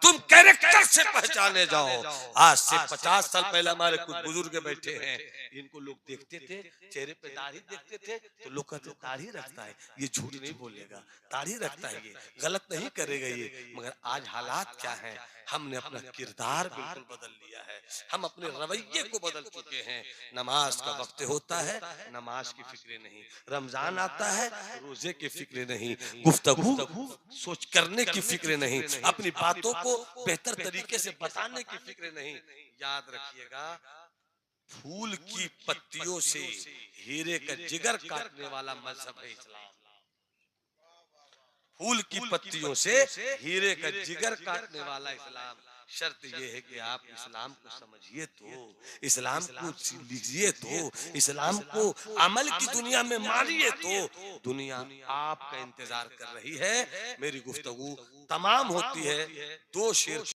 तुम कैरेक्टर से पहचाने जाओ। आज से 50 साल पहले हमारे कुछ बुजुर्ग बैठे हैं, इनको लोग देखते थे, चेहरे पे दाढ़ी देखते थे तो लोग कहते दाढ़ी रखता है, ये झूठ नहीं बोलेगा, दाढ़ी रखता है, ये गलत नहीं करेगा ये। मगर आज हालात क्या है, हमने अपना किरदार बिल्कुल बदल लिया है, हम अपने रवैये को बदल चुके हैं। नमाज का वक्त होता है, नमाज की फिक्र नहीं, रमजान आता है, रोजे की फिक्र नहीं, गुफ्तगू सोच करने की फिक्र नहीं, अपनी बातों को बेहतर तरीके से बताने की फिक्र नहीं। याद रखिएगा, फूल की पत्तियों से हीरे का जिगर काटने वाला मजहब है इस्लाम। फूल की पत्तियों से हीरे का जिगर काटने वाला इस्लाम। शर्त यह है कि आप इस्लाम को समझिए तो, इस्लाम को लीजिए तो, इस्लाम को अमल की दुनिया में मानिए तो दुनिया आपका इंतजार कर रही है। मेरी गुफ्तगू तमाम होती है, 2 शेर